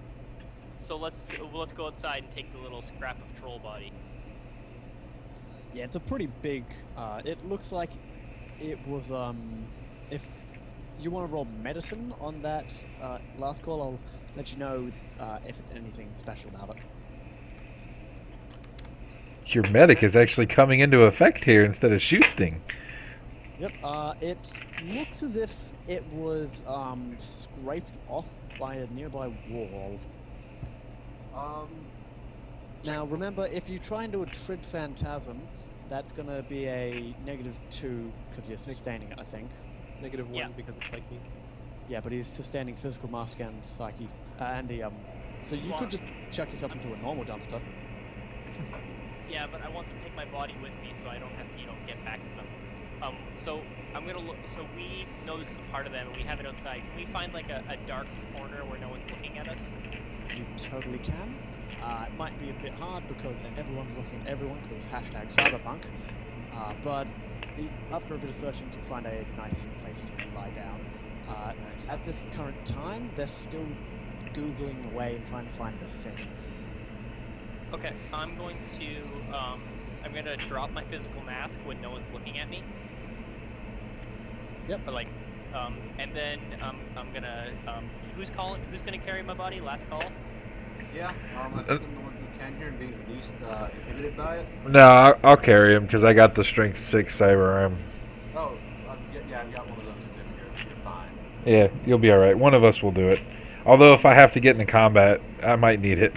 So let's go outside and take the little scrap of troll body. Yeah, it's a pretty big. It looks like it was. If you want to roll medicine on that last call, I'll let you know if anything special about it. Your medic is actually coming into effect here instead of Shoesting. Yep. It looks as if it was scraped off by a nearby wall. Now remember, if you try and do a Trid Phantasm, that's gonna be a -2 because you're sustaining it, I think. -1 because of psyche. Yeah, but he's sustaining physical mask and psyche, and the So you could just chuck yourself into a normal dumpster. Yeah, but I want them to take my body with me, so I don't have to, get back to them. So I'm gonna look. So we know this is a part of them, and we have it outside. Can we find like a dark corner where no one's looking at us? You totally can. It might be a bit hard because everyone's looking at everyone because #cyberpunk. But after a bit of searching, you can find a nice place to lie down. At this current time, they're still googling away and trying to find the sin. Okay, I'm going to drop my physical mask when no one's looking at me. Yep. But and then I'm gonna who's gonna carry my body? Last call. Yeah, I think I'm the one who can here and being least inhibited by it. No, I'll carry him because I got the strength 6 cyber arm. Oh, yeah, I've got one of those too. You're fine. Yeah, you'll be all right. One of us will do it. Although if I have to get into combat, I might need it.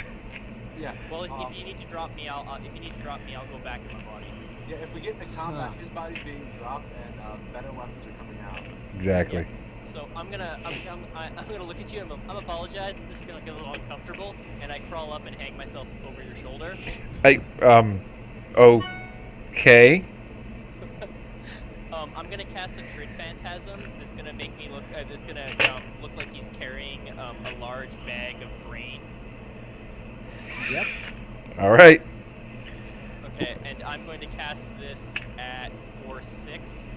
Yeah. Well, if you need to drop me, I'll go back to my body. Yeah, if we get into combat, his body's being dropped and better weapons are coming out. Exactly. Yeah. So I'm gonna look at you. I'm apologize. This is gonna get a little uncomfortable, and I crawl up and hang myself over your shoulder. Okay. I'm gonna cast a Trid Phantasm that's gonna make me look. That's gonna look like he's carrying a large bag of grain. Yep. All right. Okay, and I'm going to cast this at 4/6.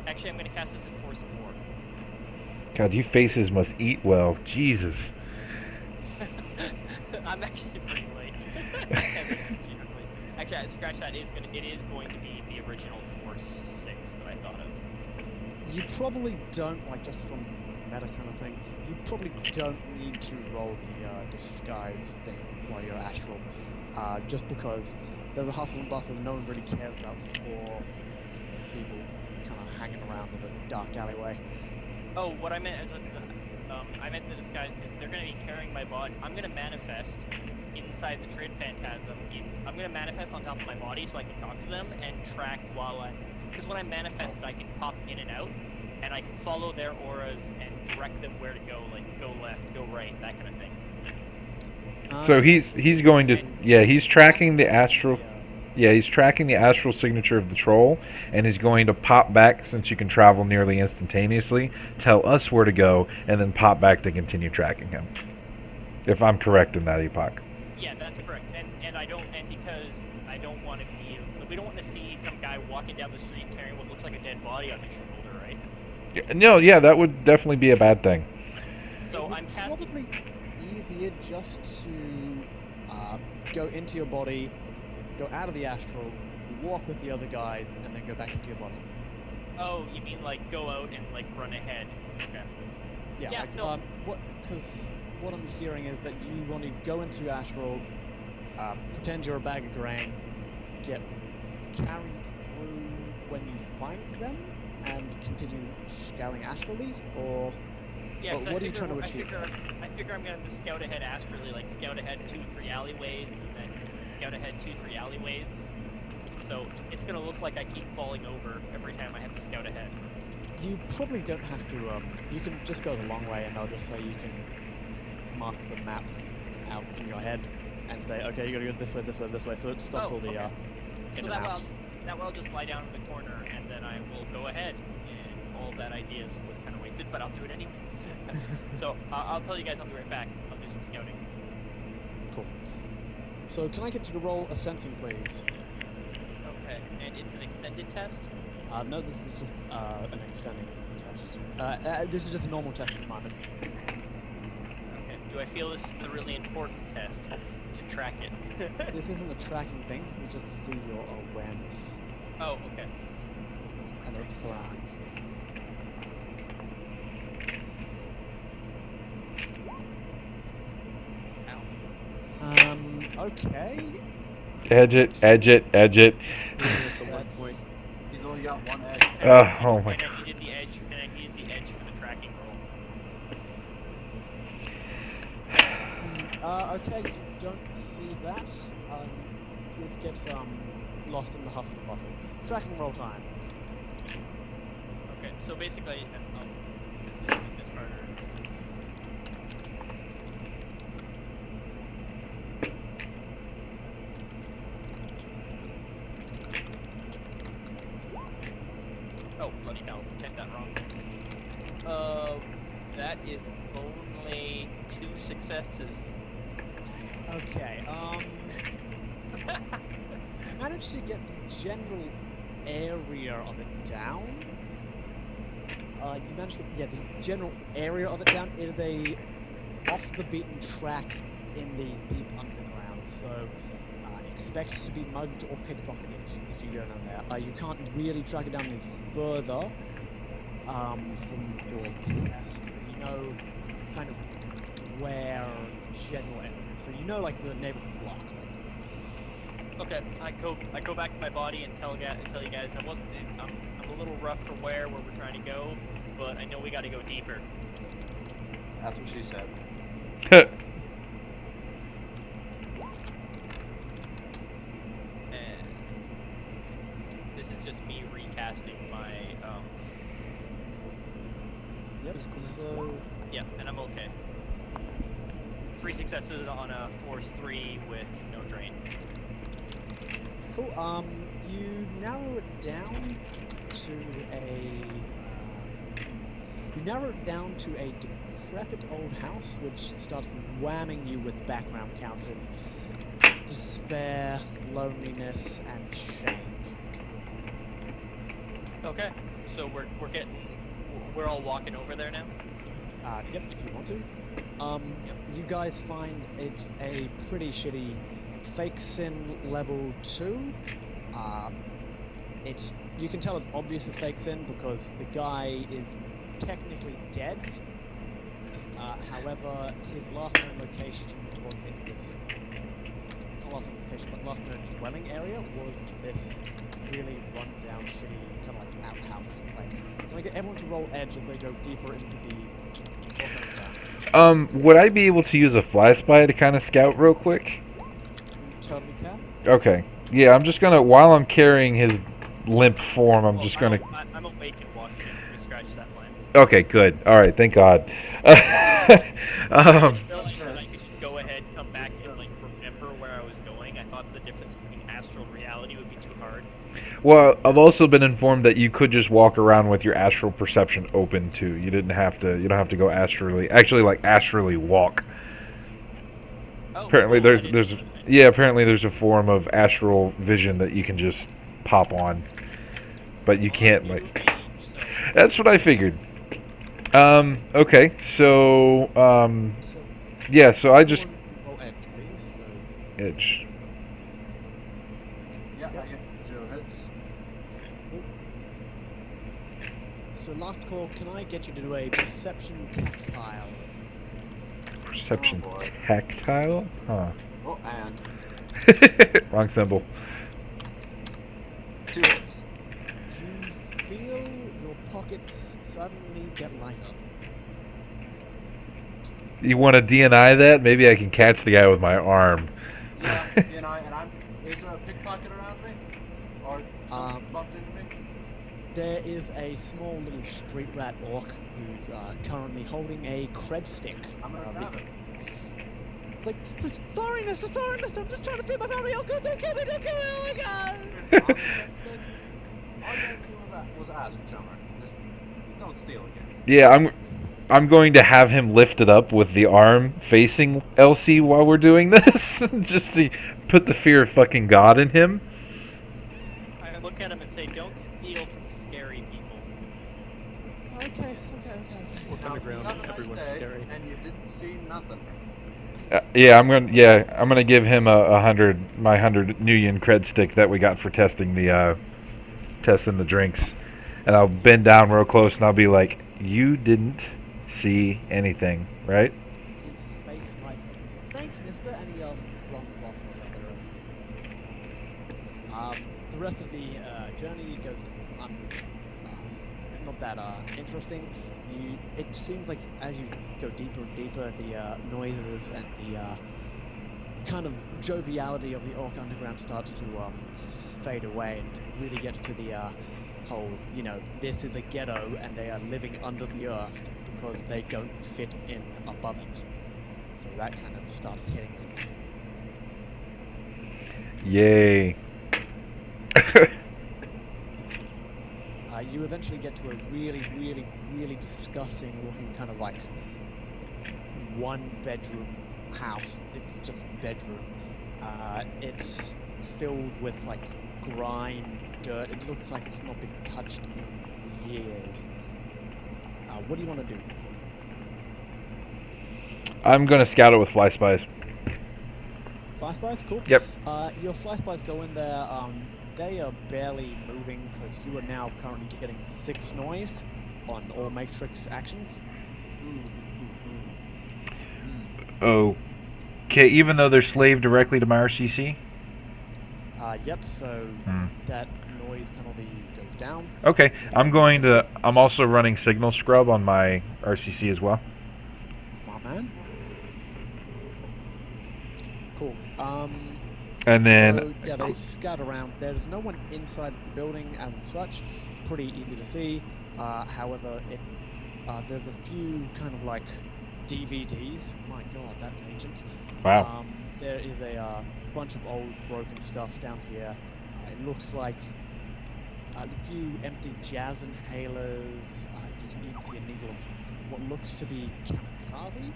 Actually, I'm going to cast this at 4/4. God, you faces must eat well. Jesus. I'm actually pretty late. Actually, scratch that. It is going to be the original Force 6 that I thought of. You probably don't, like, just from meta kind of thing, you probably don't need to roll the disguise thing while you're astral, just because there's a hustle and bustle no one really cares about for people kind of hanging around in a dark alleyway. Oh, what I meant is I meant the disguise because they're going to be carrying my body. I'm going to manifest inside the Trade Phantasm. I'm going to manifest on top of my body so I can talk to them and track while I'm... Because when I manifest, I can pop in and out, and I can follow their auras and direct them where to go, like go left, go right, that kind of thing. So he's going to he's tracking the astral. Yeah, he's tracking the astral signature of the troll, and he's going to pop back, since you can travel nearly instantaneously, tell us where to go, and then pop back to continue tracking him. If I'm correct in that, Epoch. Yeah, that's correct. And because I don't want to be... We don't want to see some guy walking down the street carrying what looks like a dead body on his shoulder, right? Yeah, that would definitely be a bad thing. So I'm casting... Probably easier just to go into your body, go out of the astral, walk with the other guys, and then go back into your body. Oh, you mean like go out and like run ahead? Okay. Yeah, Yeah, like, no. Because what I'm hearing is that you want to go into your astral, pretend you're a bag of grain, get carried through when you find them, and continue scouting astrally, or Yeah, 'cause what are you trying to achieve? I figure I'm gonna have to scout ahead astrally, like scout ahead 2-3 alleyways, and then scout ahead 2-3 alleyways. So it's gonna look like I keep falling over every time I have to scout ahead. You probably don't have to, you can just go the long way, and they'll just say you can mark the map out in your head, and say, okay, you gotta go this way, this way, this way, so it stops all the, okay. in So and out. that way I'll just lie down in the corner, and then I will go ahead, and all of that ideas was kind of wasted, but I'll do it anyway. So I'll tell you guys I'll be right back. I'll do some scouting. Cool. So can I get you to roll a sensing, please? Okay, and it's an extended test? No, this is just an extending test. This is just a normal test at the moment. Okay. Do I feel this is a really important test to track it? This isn't a tracking thing, this is just to see your awareness Oh, okay. and its surroundings. Okay. Edge it. That's the That's- one point. He's only got one edge. Oh my And god. I needed the edge, and I needed the edge for the tracking roll. Okay, you don't see that. It gets lost in the huff and bustle. Tracking roll time. Okay, so basically, this is making this harder. Oh, bloody hell, typed that wrong. That is only 2 successes. Okay, managed to get the general area of it down. You managed to get the general area of it down. It is a off-the-beaten track in the deep underground, so expect to be mugged or pickpocketed if you go down there. You can't really track it down any further from your test. You know kind of where general area. So you know like the neighborhood block. Okay, I go back to my body and tell you guys I'm a little rough for where we're trying to go, but I know we got to go deeper. That's what she said. And this is just me recasting my Yep. So yeah, and I'm okay. 3 successes on a Force 3 with no drain. cool. You narrow it down to a. You narrow it down to a decrepit old house, which starts whamming you with background counts of despair, loneliness, and shame. Okay, so we're all walking over there now. Yep, if you want to. You guys find it's a pretty shitty fake sin level 2. You can tell it's obvious it fake sin because the guy is technically dead. However, his last known location was in this, not last known location, but last known dwelling area was this really run-down, shitty, kind of like outhouse place. Can I get everyone to roll edge as they go deeper into the Would I be able to use a fly spy to kind of scout real quick? totally can? Okay. Yeah, I'm just gonna, while I'm carrying his limp form, I'm just gonna... I'm awake and walking. We scratch that line. Okay, good. Alright, thank God. I could just go ahead, come back, and like remember where I was going. I thought the difference between astral and reality would be too hard. Well, I've also been informed that you could just walk around with your astral perception open too. You don't have to go astrally. Actually, like astrally walk. Oh, Apparently, cool. apparently there's a form of astral vision that you can just pop on, but you can't like. That's what I figured. Okay, so yeah, so I just Roll edge, please. edge. Yeah, I get 0 hits. So last call, can I get you to do a perception tactile? Perception Oh, boy. tactile? Huh. Oh, and Wrong symbol. 2 hits. You feel your pockets suddenly get lighter. You want to DNI that? Maybe I can catch the guy with my arm. Yeah, and I'm. Is there a pickpocket around me, or something bumped into me? There is a small little street rat orc who's currently holding a cred stick. I'm gonna grab it. It's like, sorry, mister, I'm just trying to feed my family. Oh, God, don't kill me, oh my God. All you gotta do was ask, Chummer. Just don't steal again. Yeah, I'm going to have him lifted up with the arm facing Elsie while we're doing this, just to put the fear of fucking God in him. I look at him and say, "Don't steal from scary people." Okay. Look Now, on the if you ground, have a nice everyone's day scary. and you didn't see nothing. I'm gonna give him my 100 Nuyen cred stick that we got for testing the drinks, and I'll bend down real close and I'll be like, "You didn't see anything, right?" His face lights up. Thanks, mister, and he runs off further. The rest of the journey goes not that interesting. It seems like as you go deeper and deeper, the noises and the kind of joviality of the Orc Underground starts to fade away, and it really gets to the whole, this is a ghetto and they are living under the earth because they don't fit in above it. So that kind of starts hitting them. Yay. You eventually get to a really, really, really disgusting looking kind of like 1-bedroom house. It's just a bedroom. It's filled with like grime, dirt. It looks like it's not been touched in years. What do you want to do? I'm gonna scout it with fly spies. Fly spies, cool. Yep. Your fly spies go in there. They are barely moving because you are now currently getting 6 noise on all matrix actions. Okay, even though they're slave directly to my RCC? Yep, so that noise penalty goes down. Okay, I'm also running signal scrub on my RCC as well. Smart man. Cool. And then So, yeah, they scout around. There's no one inside the building as such. Pretty easy to see. However, there's a few kind of like DVDs. My God, that's ancient. wow. There is a bunch of old broken stuff down here. It looks like a few empty jazz inhalers. You can even see a needle of what looks to be kamikaze.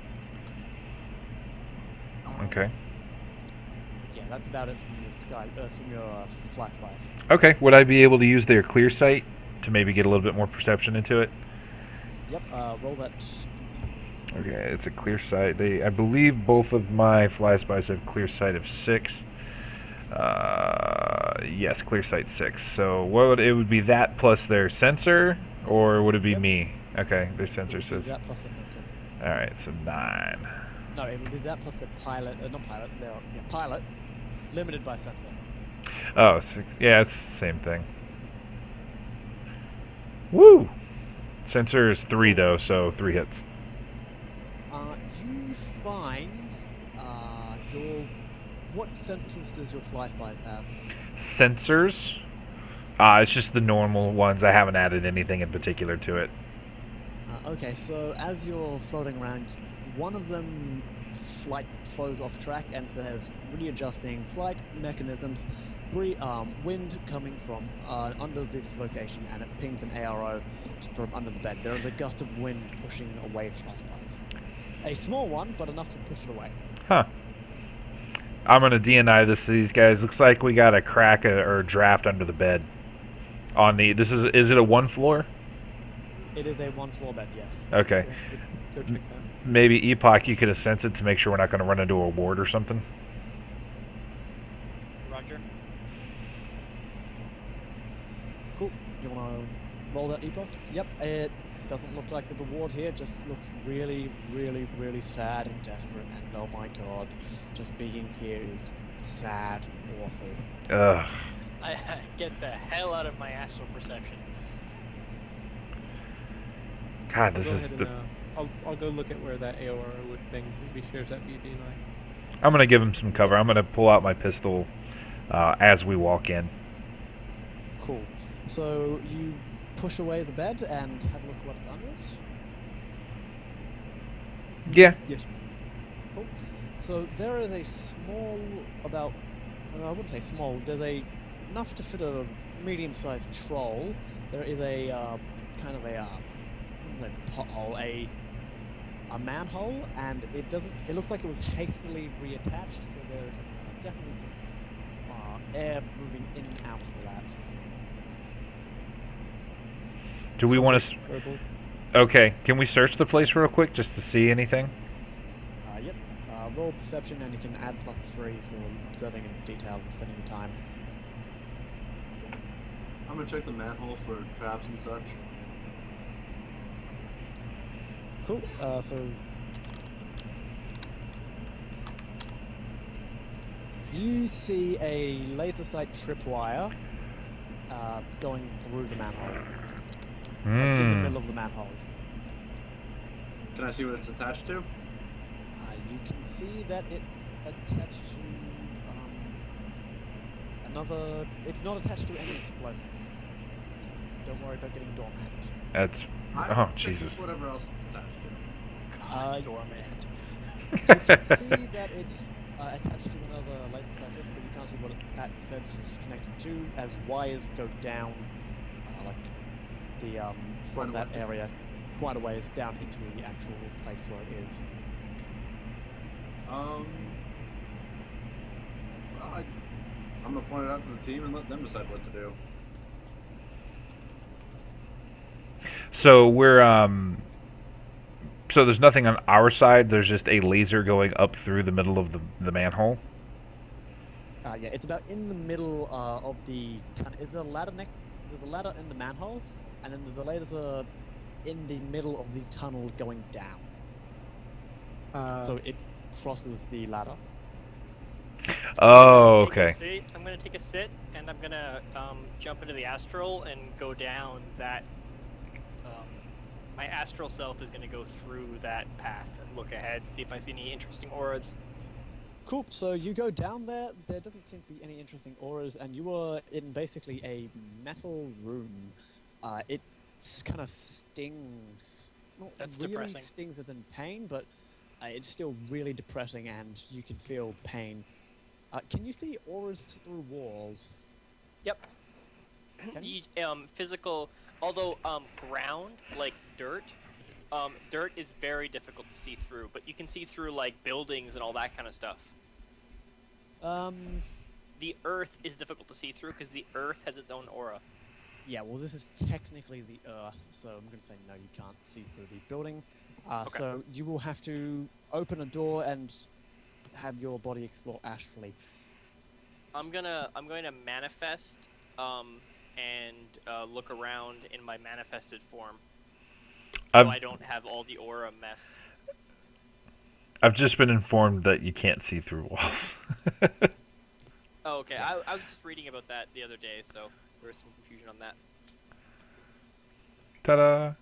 Okay. Yeah, that's about it from your flash spies. Okay, would I be able to use their clear sight to maybe get a little bit more perception into it? Yep. Roll that. Okay, it's a clear sight. I believe both of my fly spies have clear sight of 6. Yes, clear sight 6. So it would be that plus their sensor, or would it be Yep. me? Okay, their sensor It would be says. that plus the center. All right, so 9. No, it would be that plus the pilot, not pilot, pilot, limited by sensor. Oh, 6. Yeah, it's the same thing. Woo! Sensor is 3 though, so 3 hits. You find your what sensors does your fly spies have? Sensors? It's just the normal ones. I haven't added anything in particular to it. Okay, so as you're floating around, one of them flows off track and says readjusting flight mechanisms, wind coming from under this location, and it pings an ARO from under the bed. There is a gust of wind pushing away fly spies. A small one, but enough to push it away. Huh. I'm gonna DNI this to these guys. Looks like we got a crack or a draft under the bed. On the is it a 1 floor? It is a 1 floor bed, yes. Okay. Go check that. Maybe Epoch, you could assense it to make sure we're not going to run into a ward or something. Roger. Cool. You wanna roll that epoch? Yep. It doesn't look like there's a ward here. Just looks really, really, really sad and desperate. And oh my god, just being here is sad, awful. Ugh. I get the hell out of my astral perception. God, this Go is ahead the. and, I'll go look at where that AOR would thing maybe shares that BD line. I'm gonna give him some cover. I'm gonna pull out my pistol as we walk in. Cool. So you push away the bed and have a look at what's under it. Yeah. Yes. Cool. So there is a small, I wouldn't say small. There's enough to fit a medium-sized troll. There is a kind of a pothole, a manhole, and it doesn't. It looks like it was hastily reattached. So there's definitely some air moving in and out of that. Do we want to? Verbal. Okay. Can we search the place real quick just to see anything? Yep. Roll perception, and you can add +3 for observing in detail and spending your time. I'm gonna check the manhole for traps and such. Cool. So you see a laser sight tripwire going through the manhole, like in the Hmm. middle of the manhole. Can I see what it's attached to? You can see that it's attached to another. It's not attached to any explosives. Don't worry about getting dormant. That's. I Oh checked Jesus. Whatever else it's attached to. Dormant. You can see that it's attached to another laser sight sensor, but you can't see what that sensor is connected to, as wires go down, like the from Quite a that ways. area, quite a ways down into the actual place where it is. Well, I'm gonna point it out to the team and let them decide what to do. So we're So there's nothing on our side. There's just a laser going up through the middle of the manhole. Yeah, it's about in the middle of the. Is there a ladder next? There's a ladder in the manhole, and then the laser in the middle of the tunnel going down. So it crosses the ladder. Oh, Take a okay. sit. I'm gonna take a sit, and I'm gonna jump into the astral and go down that. My astral self is gonna go through that path and look ahead, see if I see any interesting auras. Cool. So you go down there. There doesn't seem to be any interesting auras, and you are in basically a metal room. It kind of stings. Not That's really depressing. stings as in pain, but it's still really depressing, and you can feel pain. Can you see auras through walls? Yep. Can you? Physical, although ground like dirt, dirt is very difficult to see through, but you can see through like buildings and all that kind of stuff. The earth is difficult to see through because the earth has its own aura. Yeah. Well, this is technically the Earth, so I'm gonna say no. You can't see through the building. Okay. So you will have to open a door and have your body explore astrally. I'm going to manifest and look around in my manifested form. So I've I don't have all the aura mess. I've just been informed that you can't see through walls. Oh, okay. I was just reading about that the other day, so there was some confusion on that. Ta-da!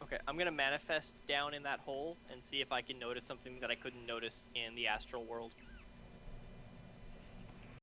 Okay, I'm gonna manifest down in that hole and see if I can notice something that I couldn't notice in the astral world.